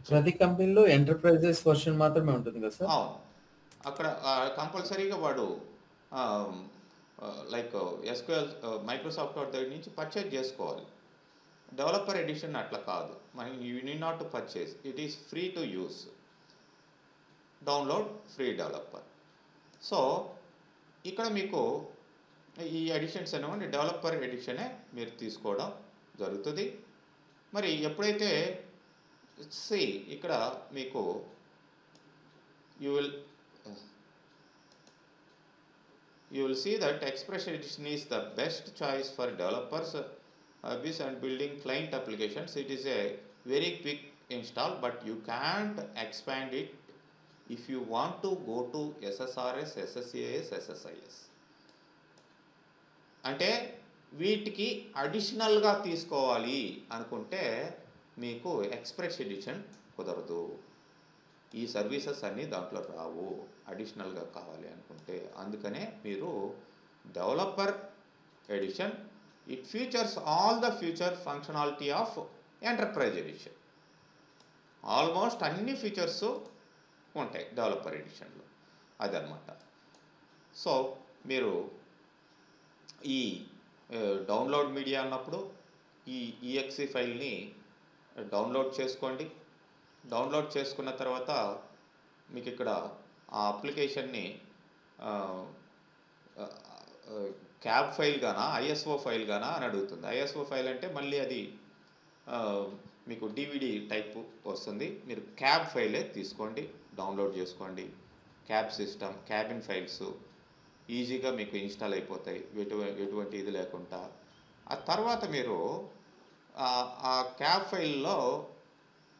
ప్రతి కంపెనీలో ఎంటర్ప్రైజెస్ వర్షన్ మాత్రమే ఉంటుంది కదా సార్? అవును, అక్కడ కంపల్సరీగా వాడు లైక్ ఎస్క్యూఎల్ మైక్రోసాఫ్ట్ వాడి దగ్గర నుంచి పర్చేజ్ చేసుకోవాలి. డెవలపర్ ఎడిషన్ అట్లా కాదు, మనం you need not to purchase, it is free to use, download free developer. So ఇక్కడ మీకు ఈ ఎడిషన్స్ అనేవి డెవలపర్ ఎడిషనే మీరు తీసుకోవడం జరుగుతుంది. మరి ఎప్పుడైతే ఇక్కడ మీకు you will see that Express Edition is the best choice for developers hobbies and building client applications. It is a very quick install, but you can't expand it if you want to go to SSRS, SSAS, SSIS. అంటే వీటికి అడిషనల్గా తీసుకోవాలి అనుకుంటే మీకు express edition కుదరదు. ఈ services అన్నీ దాంట్లో రావు అడిషనల్గా కావాలి అనుకుంటే. అందుకనే మీరు developer edition, it features all the future functionality of enterprise edition. Almost అన్ని ఫీచర్స్ ఉంటాయి డెవలపర్ ఎడిషన్లో, అదనమాట. సో మీరు ఈ డౌన్లోడ్ మీడియా అన్నప్పుడు ఈ ఈఎక్సీ ఫైల్ని డౌన్లోడ్ చేసుకోండి. డౌన్లోడ్ చేసుకున్న తర్వాత మీకు ఇక్కడ ఆ అప్లికేషన్ని క్యాబ్ ఫైల్ గానా ఐఎస్ఓ ఫైల్ గానా అని అడుగుతుంది. ఐఎస్ఓ ఫైల్ అంటే మళ్ళీ అది మీకు డివిడి టైప్ వస్తుంది. మీరు క్యాబ్ ఫైలే తీసుకోండి, డౌన్లోడ్ చేసుకోండి. క్యాబ్ సిస్టమ్, క్యాబిన్ ఫైల్స్ ఈజీగా మీకు ఇన్స్టాల్ అయిపోతాయి ఎటువంటి ఇది లేకుండా. ఆ తర్వాత మీరు ఆ క్యాబ్ ఫైల్లో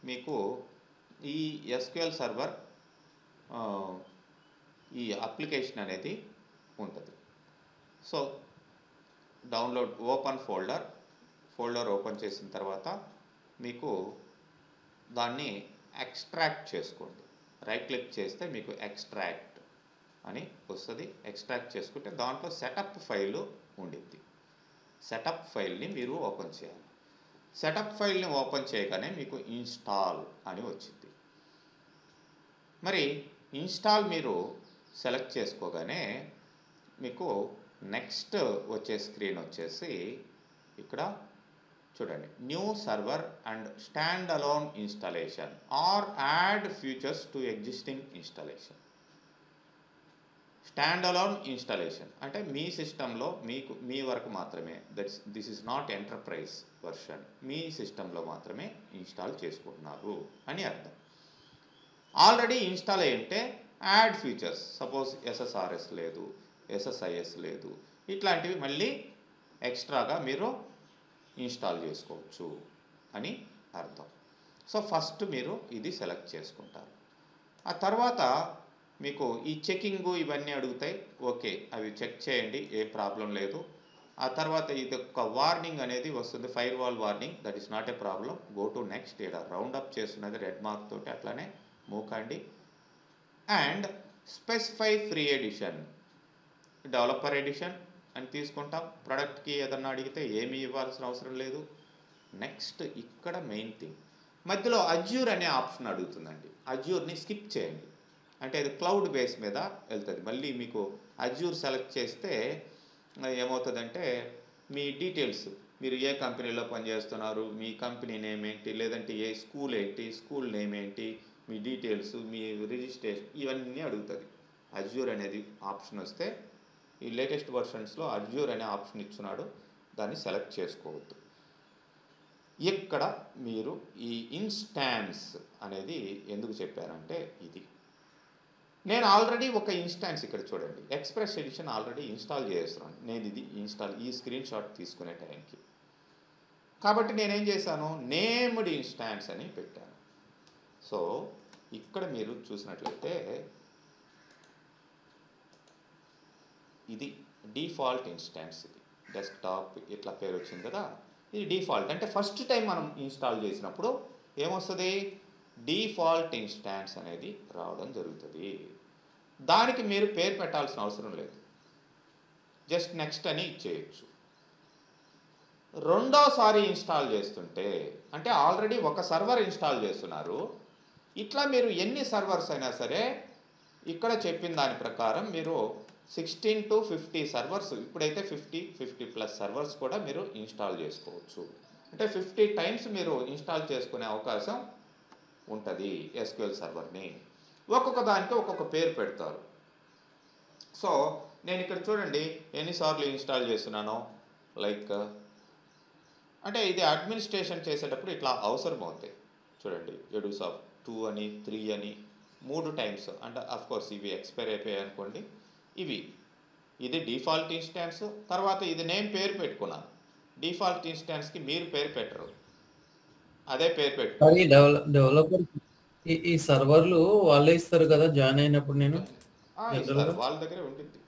మీకు ఈ ఎస్క్యూఎల్ సర్వర్ ఈ అప్లికేషన్ అనేది ఉంటుంది. So download open folder open చేసిన తర్వాత మీకు దాన్ని ఎక్స్ట్రాక్ట్ చేసుకోండి. రైట్ క్లిక్ చేస్తే మీకు ఎక్స్ట్రాక్ట్ అని వస్తుంది. ఎక్స్ట్రాక్ట్ చేసుకుంటే దాంట్లో సెటప్ ఫైలు ఉండిద్ది. సెటప్ ఫైల్ని మీరు ఓపెన్ చేయాలి. సెటప్ ఫైల్ని ఓపెన్ చేయగానే మీకు ఇన్స్టాల్ అని వచ్చింది. మరి ఇన్స్టాల్ మీరు సెలెక్ట్ చేసుకోగానే మీకు నెక్స్ట్ వచ్చే స్క్రీన్ వచ్చేసి ఇక్కడ చూడండి, new server and stand alone installation or add features to existing installation. Stand alone installation అంటే మీ సిస్టంలో మీ వరకు మాత్రమే, this is not enterprise version, మీ సిస్టంలో మాత్రమే ఇన్స్టాల్ చేసుకుంటున్నారు అని అర్థం. ఆల్రెడీ ఇన్స్టాల్ అయ్యింటే యాడ్ ఫీచర్స్, సపోజ్ ఎస్ఎస్ఆర్ఎస్ లేదు, ఎస్ఎస్ఐఎస్ లేదు, ఇట్లాంటివి మళ్ళీ ఎక్స్ట్రాగా మీరు ఇన్స్టాల్ చేసుకోవచ్చు అని అర్థం. సో ఫస్ట్ మీరు ఇది సెలెక్ట్ చేసుకుంటారు. ఆ తర్వాత మీకు ఈ చెకింగు ఇవన్నీ అడుగుతాయి. ఓకే, అవి చెక్ చేయండి, ఏ ప్రాబ్లం లేదు. ఆ తర్వాత ఇది ఒక వార్నింగ్ అనేది వస్తుంది, firewall warning, that is not a problem, go to next. ఇక్కడ రౌండ్ అప్ చేస్తున్నది రెడ్ మార్క్ తోటి, అట్లానే మూవ్ కండి. And specify free edition, developer edition అని తీసుకుంటాం. ప్రొడక్ట్కి ఏదన్నా అడిగితే ఏమీ ఇవ్వాల్సిన అవసరం లేదు. నెక్స్ట్ ఇక్కడ మెయిన్ థింగ్, మధ్యలో అజ్యూర్ అనే ఆప్షన్ అడుగుతుందండి. అజ్యూర్ని స్కిప్ చేయండి, అంటే అది క్లౌడ్ బేస్ మీద వెళ్తుంది. మళ్ళీ మీకు అజ్యూర్ సెలెక్ట్ చేస్తే ఏమవుతుందంటే మీ డీటెయిల్స్, మీరు ఏ కంపెనీలో పనిచేస్తున్నారు, మీ కంపెనీ నేమ్ ఏంటి, లేదంటే ఏ స్కూల్ ఏంటి, స్కూల్ నేమ్ ఏంటి, మీ డీటెయిల్స్, మీ రిజిస్ట్రేషన్, ఇవన్నీ అడుగుతుంది. అజ్యూర్ అనేది ఆప్షన్ వస్తే, ఈ లేటెస్ట్ వర్షన్స్లో అజ్యూర్ అనే ఆప్షన్ ఇచ్చున్నాడు, దాన్ని సెలెక్ట్ చేసుకోవద్దు. ఇక్కడ మీరు ఈ ఇన్స్టాన్స్ అనేది ఎందుకు చెప్పారంటే, ఇది నేను ఆల్రెడీ ఒక ఇన్స్టాన్స్ ఇక్కడ చూడండి, ఎక్స్ప్రెస్ ఎడిషన్ ఆల్రెడీ ఇన్స్టాల్ చేస్తున్నాను నేను. ఇది ఈ స్క్రీన్ షాట్ తీసుకునే టైంకి, కాబట్టి నేనేం చేశాను, నేమ్డ్ ఇన్స్టాన్స్ అని పెట్టాను. సో ఇక్కడ మీరు చూసినట్లయితే ఇది డిఫాల్ట్ ఇన్స్టాన్స్, ఇది డెస్క్టాప్ ఇట్లా పేరు వచ్చింది కదా, ఇది డిఫాల్ట్. అంటే ఫస్ట్ టైం మనం ఇన్స్టాల్ చేసినప్పుడు ఏమొస్తుంది, డిఫాల్ట్ ఇన్స్టాన్స్ అనేది రావడం జరుగుతుంది. దానికి మీరు పేరు పెట్టాల్సిన అవసరం లేదు, జస్ట్ నెక్స్ట్ అని ఇచ్చేయచ్చు. రెండోసారి ఇన్స్టాల్ చేస్తుంటే, అంటే ఆల్రెడీ ఒక సర్వర్ ఇన్స్టాల్ చేస్తున్నారు, ఇట్లా మీరు ఎన్ని సర్వర్స్ అయినా సరే ఇక్కడ చెప్పిన దాని ప్రకారం మీరు 16 to 50 సర్వర్స్, ఇప్పుడైతే 50+ సర్వర్స్ కూడా మీరు ఇన్స్టాల్ చేసుకోవచ్చు. అంటే 50 టైమ్స్ మీరు ఇన్స్టాల్ చేసుకునే అవకాశం ఉంటుంది ఎస్క్యూఎల్ సర్వర్ని. ఒక్కొక్క దానికి ఒక్కొక్క పేరు పెడతారు. సో నేను ఇక్కడ చూడండి ఎన్నిసార్లు ఇన్స్టాల్ చేస్తున్నానో, లైక్ అంటే ఇది అడ్మినిస్ట్రేషన్ చేసేటప్పుడు ఇట్లా అవసరం అవుతాయి. చూడండి ఎడుసాఫ్ట్ 2 అని 3 అని 3 టైమ్స్, అంటే కోర్స్ ఇవి ఎక్స్పైర్ అయిపోయాయి అనుకోండి. ఇది డిఫాల్ట్ ఇన్స్టాన్స్. తర్వాత ఇది నేను పేరు పెట్టుకున్నాను. డిఫాల్ట్ ఇన్స్టాన్స్కి మీరు పేరు పెట్టరు, అదే పేరు పెట్టుకోండి. డెవలపర్ ఈ సర్వర్లు వాళ్ళే ఇస్తారు కదా జాయిన్ అయినప్పుడు నేను ఇస్తారు, వాళ్ళ దగ్గరే ఉంటుంది.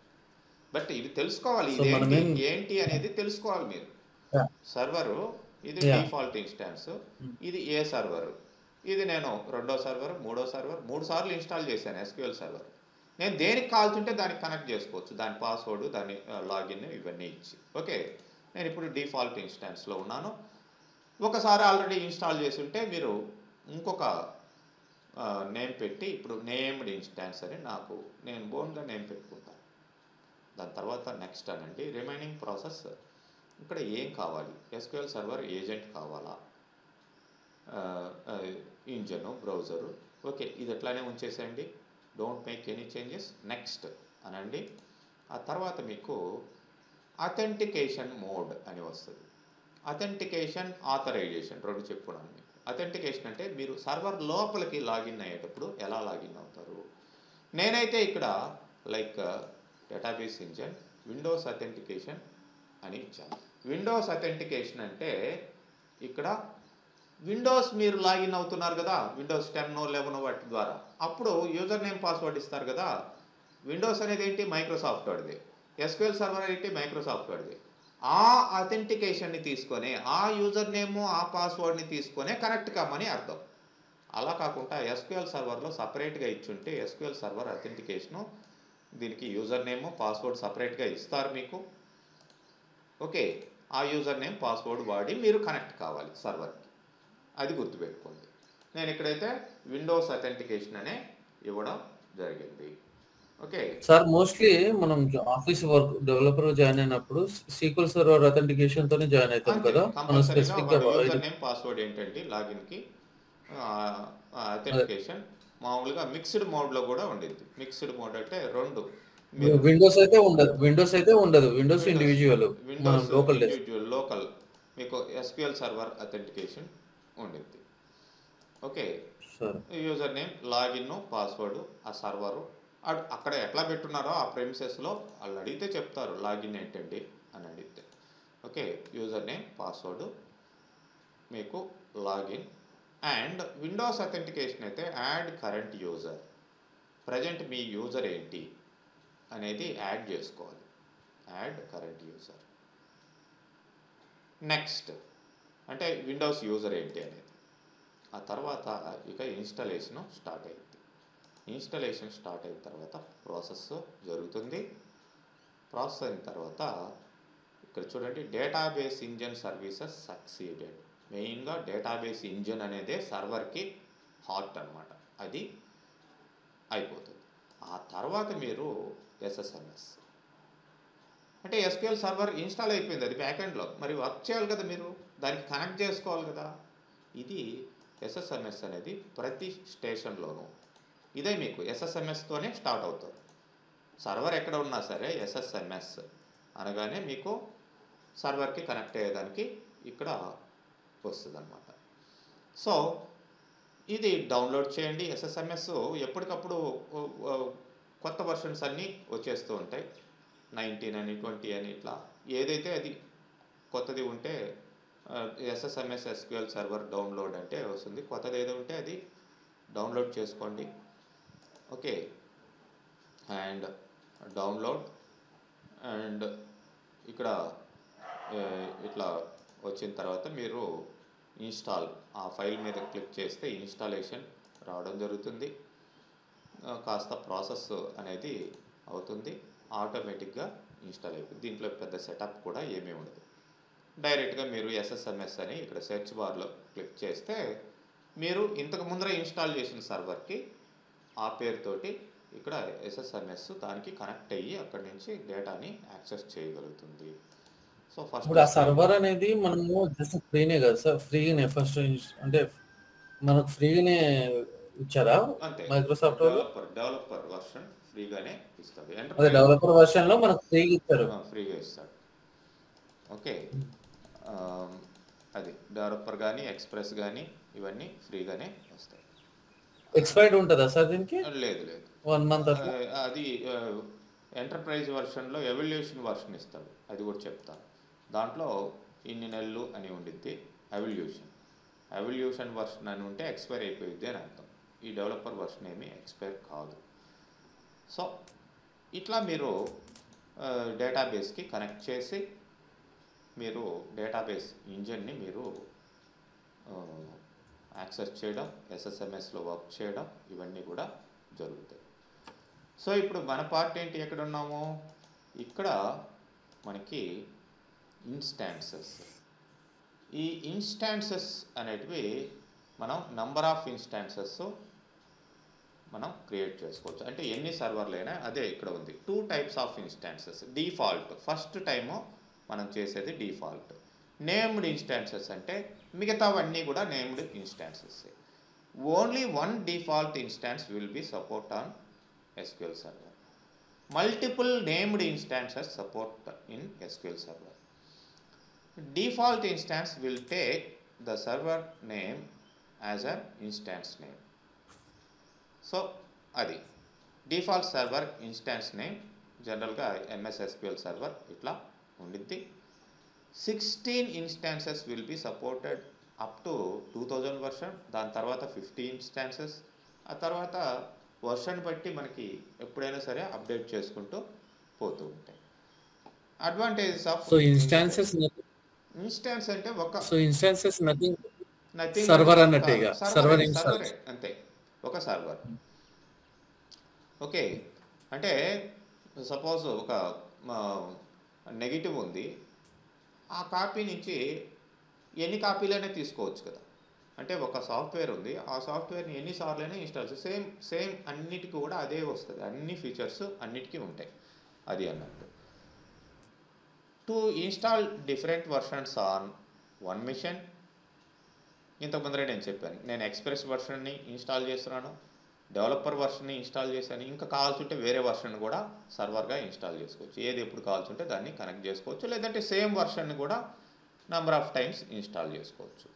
బట్ ఇది తెలుసుకోవాలి, ఇది ఏంటి అనేది తెలుసుకోవాలి మీరు. సర్వరు ఇది డిఫాల్ట్ ఇన్స్టాన్స్, ఇది ఏ సర్వరు, ఇది నేను 2వ సర్వర్ 3వ సర్వర్ 3 సార్లు ఇన్స్టాల్ చేశాను SQL సర్వర్. నేను దేనికి కాల్చుంటే దానికి కనెక్ట్ చేసుకోవచ్చు, దాని పాస్వర్డ్, దాని లాగిన్ ఇవన్నీ ఇచ్చి. ఓకే, నేను ఇప్పుడు డిఫాల్ట్ ఇన్స్టాన్స్లో ఉన్నాను. ఒకసారి ఆల్రెడీ ఇన్స్టాల్ చేసి ఉంటే మీరు ఇంకొక నేమ్ పెట్టి, ఇప్పుడు నేమ్డ్ ఇన్స్టాన్స్ అని నేను బోన్గా నేమ్ పెట్టుకుంటాను. దాని తర్వాత నెక్స్ట్ అనండి. రిమైనింగ్ ప్రాసెస్ ఇక్కడ ఏం కావాలి, SQL సర్వర్ ఏజెంట్ కావాలా, ఇంజను, బ్రౌజరు. ఓకే, ఇది ఎట్లానే ఉంచేసేయండి, don't make any changes, next అనండి. ఆ తర్వాత మీకు అథెంటికేషన్ మోడ్ అని వస్తుంది. అథెంటికేషన్, ఆథరైజేషన్ 2 చెప్పుకున్నాను మీకు. అథెంటికేషన్ అంటే మీరు సర్వర్ లోపలికి లాగిన్ అయ్యేటప్పుడు ఎలా లాగిన్ అవుతారు. నేనైతే ఇక్కడ like database engine Windows authentication అని ఇచ్చాను. విండోస్ అథెంటికేషన్ అంటే ఇక్కడ విండోస్ మీరు లాగిన్ అవుతున్నారు కదా, విండోస్ 10 11 వాటి ద్వారా, అప్పుడు యూజర్ నేమ్ పాస్వర్డ్ ఇస్తారు కదా. విండోస్ అనేది ఏంటి, మైక్రోసాఫ్ట్ వాడిది. SQL సర్వర్ ఏంటి, మైక్రోసాఫ్ట్ వాడిది. ఆ అథెంటికేషన్ని తీసుకొని, ఆ యూజర్ నేము, ఆ పాస్వర్డ్ని తీసుకొనే కనెక్ట్ కమ్మని అర్థం. అలా కాకుండా SQL సర్వర్లో సపరేట్గా ఇచ్చుంటే SQL సర్వర్ అథెంటికేషను, దీనికి యూజర్ నేము, పాస్వర్డ్ సపరేట్గా ఇస్తారు మీకు. ఓకే, ఆ యూజర్ నేమ్, పాస్వర్డ్ వాడి మీరు కనెక్ట్ కావాలి సర్వర్కి, అది గుర్తుపెట్టుకోండి. నేను ఇక్కడైతే విండోస్ అథెంటికేషన్ అనే ఇవ్వడం జరిగింది. ఓకే సార్, మోస్ట్లీ మనం ఆఫీస్ వర్క్ డెవలపర్ జాయిన్ అయినప్పుడు SQL సర్వర్ అథెంటికేషన్ తోనే జాయిన్ అవుతాం కదా. మనం స్పెసిఫిక్ గా యూజర్ నేమ్, పాస్వర్డ్ ఏంటంటే లాగిన్ కి అథెంటికేషన్ మామూలుగా మిక్స్డ్ మోడ్లో కూడా ఉండింది. మిక్స్డ్ మోడ్ అంటే 2, విండోస్ అయితే ఉండదు. విండోస్ ఇండివిజువల్, లోకల్ మీకు SQL సర్వర్ అథెంటికేషన్ ఉండింది. Okay, user name, login, password, ఆ సర్వరు అక్కడ ఎట్లా పెట్టున్నారో ఆ ప్రెమిసెస్లో వాళ్ళు అడిగితే చెప్తారు లాగిన్ ఏంటండి అని అడిగితే. ఓకే, యూజర్ నేమ్, పాస్వర్డ్, మీకు లాగిన్. అండ్ విండోస్ అథెంటికేషన్ అయితే యాడ్ కరెంట్ యూజర్, ప్రజెంట్ మీ యూజర్ ఏంటి అనేది యాడ్ చేసుకోవాలి. Add current user. నెక్స్ట్ అంటే విండోస్ యూజర్ ఏంటి అనేది. ఆ తర్వాత ఇక ఇన్స్టాలేషన్ స్టార్ట్ అయింది. ఇన్స్టాలేషన్ స్టార్ట్ అయిన తర్వాత ప్రాసెస్ జరుగుతుంది. ప్రాసెస్ అయిన తర్వాత ఇక్కడ చూడండి, డేటాబేస్ ఇంజన్ సర్వీసెస్ సక్సీడెడ్. మెయిన్గా డేటాబేస్ ఇంజన్ అనేదే సర్వర్కి హార్ట్ అనమాట, అది అయిపోతుంది. ఆ తర్వాత మీరు SSMS అంటే SQL సర్వర్ ఇన్స్టాల్ అయిపోయింది, అది బ్యాకెండ్లో, మరి వర్క్ చేయాలి కదా, మీరు దానికి కనెక్ట్ చేసుకోవాలి కదా. ఇది SSMS అనేది ప్రతి స్టేషన్లోనూ ఇదే మీకు SSMSతోనే స్టార్ట్ అవుతుంది. సర్వర్ ఎక్కడ ఉన్నా సరే SSMS అనగానే మీకు సర్వర్కి కనెక్ట్ అయ్యేదానికి ఇక్కడ వస్తుంది అన్నమాట. సో ఇది డౌన్లోడ్ చేయండి. SSMS ఎప్పటికప్పుడు కొత్త వర్షన్స్ అన్నీ వచ్చేస్తూ ఉంటాయి. 19 అని 20 అని ఇట్లా ఏదైతే అది కొత్తది ఉంటే SSMS SQL సర్వర్ డౌన్లోడ్ అంటే వస్తుంది. కొత్తది ఏదో ఉంటే అది డౌన్లోడ్ చేసుకోండి. ఓకే, అండ్ డౌన్లోడ్, అండ్ ఇక్కడ ఇట్లా వచ్చిన తర్వాత మీరు ఇన్స్టాల్, ఆ ఫైల్ మీద క్లిక్ చేస్తే ఇన్స్టాలేషన్ రావడం జరుగుతుంది. కాస్త ప్రాసెస్ అనేది అవుతుంది, ఆటోమేటిక్గా ఇన్స్టాల్ అయిపోతుంది. దీంట్లో పెద్ద సెటప్ కూడా ఏమీ ఉండదు. డైరెక్ట్గా మీరు SSMS అని ఇక్కడ సెర్చ్ బార్లో క్లిక్ చేస్తే మీరు ఇంతకు ముందర ఇన్స్టాల్ చేసిన సర్వర్కి ఆ పేరుతోటి ఇక్కడ SSMS దానికి కనెక్ట్ అయ్యి అక్కడి నుంచి డేటాని యాక్సెస్ చేయగలుగుతుంది. సో ఫస్ట్ ఆ సర్వర్ అనేది మనము జస్ట్ ఫ్రీనే కదా సార్, ఫ్రీగానే ఫస్ట్ అంటే మనకు ఫ్రీగానే ఇచ్చారా అంతే, మైక్రోసాఫ్ట్ డెవలపర్ వర్షన్ ఫ్రీగానే ఇస్తాడు. అదే ఎంటర్ప్రైజ్ డెవలపర్ వర్షన్ లో మనకు ఫ్రీగా ఇస్తారు. ఫ్రీగా ఇస్తాడు. ఓకే, అది డెవలపర్ కానీ ఎక్స్ప్రెస్ కానీ ఇవన్నీ ఫ్రీగానే వస్తాయి. ఎక్స్పైర్డ్ ఉంటుందా సార్ దీనికి? లేదు లేదు, 1 మంత్ అట్లా? అది ఎంటర్ప్రైజ్ వర్షన్లో ఎవల్యూషన్ వర్షన్ ఇస్తాడు, అది కూడా చెప్తాను. దాంట్లో ఇన్ని నెలలు అని ఉండిద్ది. ఎవల్యూషన్ వర్షన్ అని ఉంటే ఎక్స్పైర్ అయిపోయింది అని అర్థం. ఈ డెవలపర్ వర్షన్ ఏమీ ఎక్స్పైర్ కాదు. సో ఇట్లా మీరు డేటాబేస్కి కనెక్ట్ చేసి మీరు డేటాబేస్ ఇంజిన్ని మీరు యాక్సెస్ చేయడం, ఎస్ఎస్ఎంఎస్లో వర్క్ చేయడం, ఇవన్నీ కూడా జరుగుతాయి. సో ఇప్పుడు మన పార్ట్ ఏంటి, ఎక్కడ ఉన్నాము, ఇక్కడ మనకి ఇన్స్టాన్సెస్. ఈ ఇన్స్టాన్సెస్ అనేటివి మనం నంబర్ ఆఫ్ ఇన్స్టాన్సెస్ మనం క్రియేట్ చేసుకోవచ్చు. అంటే ఎన్ని సర్వర్లైనా అదే ఇక్కడ ఉంది. 2 types of instances. Default, first time మనం చేసేది డిఫాల్ట్. నేమ్డ్ ఇన్స్టాన్సెస్ అంటే మిగతావన్నీ కూడా named instances. Only 1 default instance will be support on SQL Server. Multiple named instances support in SQL Server. Default instance will take the server name as an instance name. So adi default server instance name general ga MS SQL Server itla undiddi. 16 instances will be supported up to 2000 version. దాని తర్వాత 50 instances, ఆ తర్వాత version బట్టి మనకి ఎప్పుడైనా సరే update చేసుకుంటూ పోతూ ఉంటాయి. అడ్వాంటేజెస్ ఆఫ్ ఇన్స్టాన్స్ అంటే ఒక నథింగ్ సర్వర్ అన్నట్టేగా, సర్వరే అంతే, ఒక సర్వర్. ఓకే, అంటే సపోజ్ ఒక నెగిటివ్ ఉంది, ఆ కాపీ నుంచి ఎన్ని కాపీలైనా తీసుకోవచ్చు కదా. అంటే ఒక సాఫ్ట్వేర్ ఉంది, ఆ సాఫ్ట్వేర్ని ఎన్నిసార్లైనా ఇన్స్టాల్ సేమ్ అన్నిటికీ కూడా అదే వస్తుంది, అన్ని ఫీచర్స్ అన్నిటికీ ఉంటాయి, అది అన్నట్టు. To install different versions on one machine. ఇంతకుముందరే నేను చెప్పాను, నేను ఎక్స్ప్రెస్ వర్షన్ని ఇన్స్టాల్ చేస్తున్నాను, డెవలపర్ వర్షన్ని ఇన్స్టాల్ చేశాను. ఇంకా కావాల్సింటే వేరే వర్షన్ కూడా సర్వర్గా ఇన్స్టాల్ చేసుకోవచ్చు. ఏది ఎప్పుడు కావాల్సింటే దాన్ని కనెక్ట్ చేసుకోవచ్చు, లేదంటే సేమ్ వర్షన్ని కూడా నెంబర్ ఆఫ్ టైమ్స్ ఇన్స్టాల్ చేసుకోవచ్చు.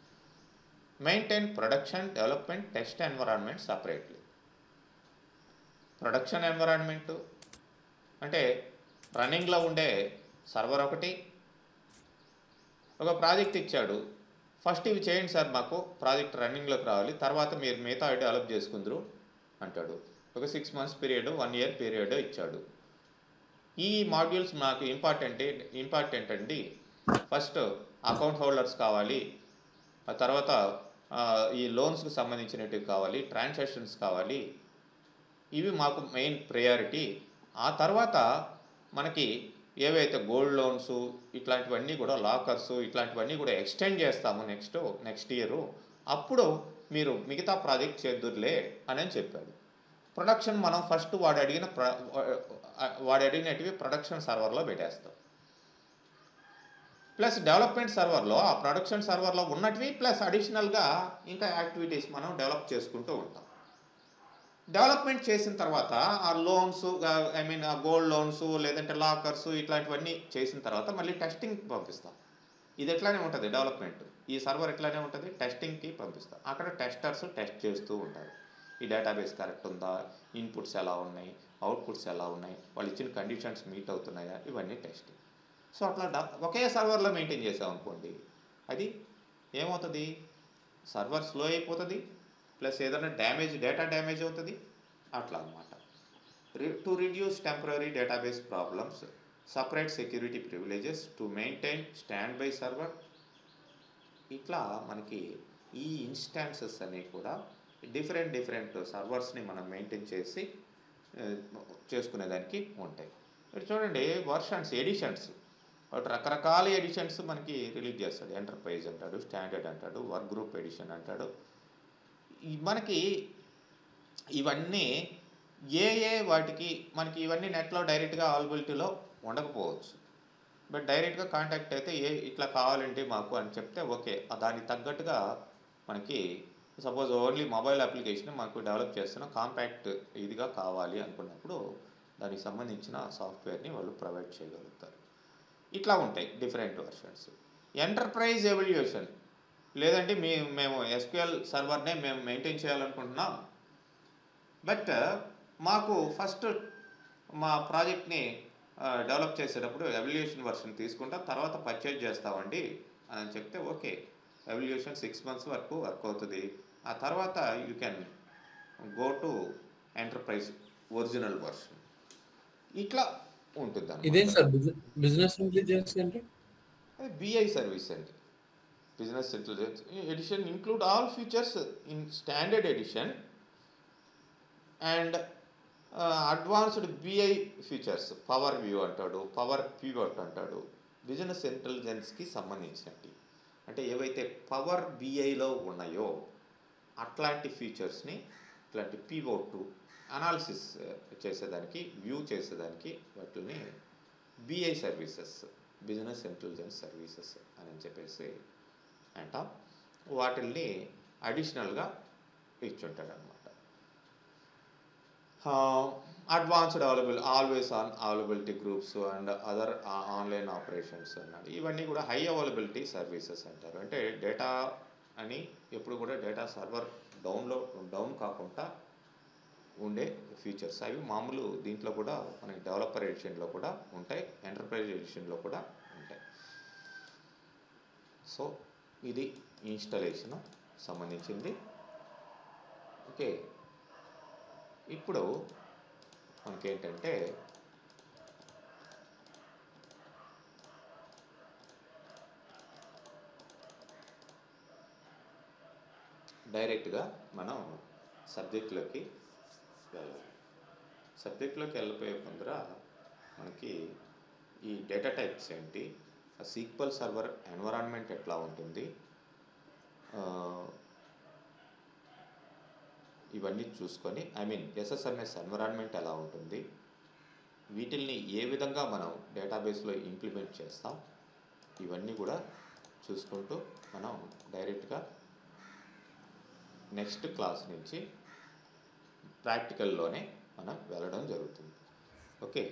Maintain production, development, test environment separately. Production environment అంటే రన్నింగ్లో ఉండే సర్వర్ ఒకటి. ఒక ప్రాజెక్ట్ ఇచ్చాడు, ఫస్ట్ ఇవి చేయండి సార్, మాకు ప్రాజెక్ట్ రన్నింగ్లోకి రావాలి, తర్వాత మీరు మిగతా డెవలప్ చేసుకుందరు అంటాడు. ఒక 6 months పీరియడ్, 1 year పీరియడ్ ఇచ్చాడు. ఈ మాడ్యూల్స్ నాకు ఇంపార్టెంట్ అండి. ఫస్ట్ అకౌంట్ హోల్డర్స్ కావాలి, ఆ తర్వాత ఈ లోన్స్కి సంబంధించినవి కావాలి, ట్రాన్సాక్షన్స్ కావాలి, ఇవి మాకు మెయిన్ ప్రయారిటీ. ఆ తర్వాత మనకి ఏవైతే గోల్డ్ లోన్స్ ఇట్లాంటివన్నీ కూడా, లాకర్స్ ఇట్లాంటివన్నీ కూడా ఎక్స్టెండ్ చేస్తాము నెక్స్ట్ ఇయర్, అప్పుడు మీరు మిగతా ప్రాజెక్ట్ చేద్దురులే అని చెప్పాడు. ప్రొడక్షన్ మనం ఫస్ట్ వాడు అడిగినటివి ప్రొడక్షన్ సర్వర్లో పెట్టేస్తాం. ప్లస్ డెవలప్మెంట్ సర్వర్లో, ఆ ప్రొడక్షన్ సర్వర్లో ఉన్నటివి ప్లస్ అడిషనల్గా ఇంకా యాక్టివిటీస్ మనం డెవలప్ చేసుకుంటూ ఉంటాం. డెవలప్మెంట్ చేసిన తర్వాత ఆ లోన్స్, ఆ గోల్డ్ లోన్స్ లేదంటే లాకర్స్ ఇట్లాంటివన్నీ చేసిన తర్వాత మళ్ళీ టెస్టింగ్కి పంపిస్తాం. ఇది ఎట్లానే ఉంటుంది డెవలప్మెంట్, ఈ సర్వర్ ఎట్లానే ఉంటుంది, టెస్టింగ్కి పంపిస్తాం. అక్కడ టెస్టర్స్ టెస్ట్ చేస్తూ ఉంటారు, ఈ డేటాబేస్ కరెక్ట్ ఉందా, ఇన్పుట్స్ ఎలా ఉన్నాయి, అవుట్పుట్స్ ఎలా ఉన్నాయి, వాళ్ళు ఇచ్చిన కండిషన్స్ మీట్ అవుతున్నాయా, ఇవన్నీ టెస్టింగ్. సో అట్లా ఒకే సర్వర్లో మెయింటైన్ చేసామనుకోండి, అది ఏమవుతుంది, సర్వర్ స్లో అయిపోతుంది, ప్లస్ ఏదైనా డేటా డ్యామేజ్ అవుతుంది, అట్లా అన్నమాట. To reduce temporary database problems, separate security privileges to maintain stand by server. ఇట్లా మనకి ఈ ఇన్స్టాన్సెస్ అనేవి కూడా డిఫరెంట్ సర్వర్స్ని మనం మెయింటైన్ చేసి చేసుకునేదానికి ఉంటాయి. మీరు చూడండి, వర్షన్స్, ఎడిషన్స్, రకరకాల ఎడిషన్స్ మనకి రిలీజ్ చేస్తాడు. ఎంటర్ప్రైజ్ అంటాడు, స్టాండర్డ్ అంటాడు, వర్క్ గ్రూప్ ఎడిషన్ అంటాడు. మనకి ఇవన్నీ వాటికి మనకి ఇవన్నీ నెట్లో డైరెక్ట్గా అవైలబిలిటీలో ఉండకపోవచ్చు. బట్ డైరెక్ట్గా కాంటాక్ట్ అయితే ఇట్లా కావాలంటే మాకు అని చెప్తే ఓకే, దానికి తగ్గట్టుగా మనకి సపోజ్ ఓన్లీ మొబైల్ అప్లికేషన్ మాకు డెవలప్ చేస్తున్న కాంపాక్ట్ ఇదిగా కావాలి అనుకున్నప్పుడు దానికి సంబంధించిన సాఫ్ట్వేర్ని వాళ్ళు ప్రొవైడ్ చేయగలుగుతారు. ఇట్లా ఉంటాయి డిఫరెంట్ వర్షన్స్. ఎంటర్ప్రైజ్ ఎవల్యూషన్ లేదంటే మేము ఎస్క్యూఎల్ సర్వర్నే మేము మెయింటైన్ చేయాలనుకుంటున్నాం, బట్ మాకు ఫస్ట్ మా ప్రాజెక్ట్ని డెవలప్ చేసేటప్పుడు ఎవల్యూషన్ వర్షన్ తీసుకుంటాం, తర్వాత పర్చేజ్ చేస్తామండి అని చెప్తే ఓకే, ఎవల్యూషన్ 6 months వరకు వర్క్ అవుతుంది. ఆ తర్వాత you can go to enterprise original version. ఇట్లా ఉంటుంది ఇదేం అన్నమాట. సార్ బిజినెస్ ఇంటెలిజెన్స్ అంటే? అది బిఐ సర్వీస్ అండి. Business intelligence edition include all features in standard edition and advanced BI features. Power view అంటాడు, పవర్ పివట్ అంటాడు. బిజినెస్ ఇంటెలిజెన్స్కి సంబంధించినట్టు అంటే ఏవైతే పవర్ బిఐలో ఉన్నాయో అట్లాంటి ఫీచర్స్ని, ఇట్లాంటి పివోట్ అనాలిసిస్ చేసేదానికి, వ్యూ చేసేదానికి వాటిని BI services, business intelligence services అని చెప్పేసి అంటాం. వాటిల్ని అడిషనల్గా ఇచ్చుంటాడు అనమాట. Advanced always on availability groups and other online operations అన్నాడు. ఇవన్నీ కూడా హై అవైలబిలిటీ సర్వీసెస్ అంటారు. అంటే డేటా అని ఎప్పుడు కూడా డేటా సర్వర్ డౌన్ కాకుండా ఉండే ఫీచర్స్. అవి మామూలు దీంట్లో కూడా మనకి డెవలపర్ ఎడిషన్లో కూడా ఉంటాయి, ఎంటర్ప్రైజ్ ఎడిషన్లో కూడా ఉంటాయి. సో ఇది ఇన్స్టాలేషన్ సంబంధించింది. ఓకే, ఇప్పుడు మనకేంటంటే డైరెక్ట్గా మనం సబ్జెక్ట్లోకి వెళ్ళాలి. సబ్జెక్ట్లోకి వెళ్ళిపోయే ముందర మనకి ఈ డేటా టైప్స్ ఏంటి, సీక్వెల్ సర్వర్ ఎన్విరాన్మెంట్ ఎట్లా ఉంటుంది, ఇవన్నీ చూసుకొని ఎస్ఎస్ఎంఎస్ ఎన్విరాన్మెంట్ ఎలా ఉంటుంది, వీటిల్ని ఏ విధంగా మనం డేటాబేస్లో ఇంప్లిమెంట్ చేస్తాం, ఇవన్నీ కూడా చూసుకుంటూ మనం డైరెక్ట్గా నెక్స్ట్ క్లాస్ నుంచి ప్రాక్టికల్లోనే మనం వెళ్ళడం జరుగుతుంది. ఓకే.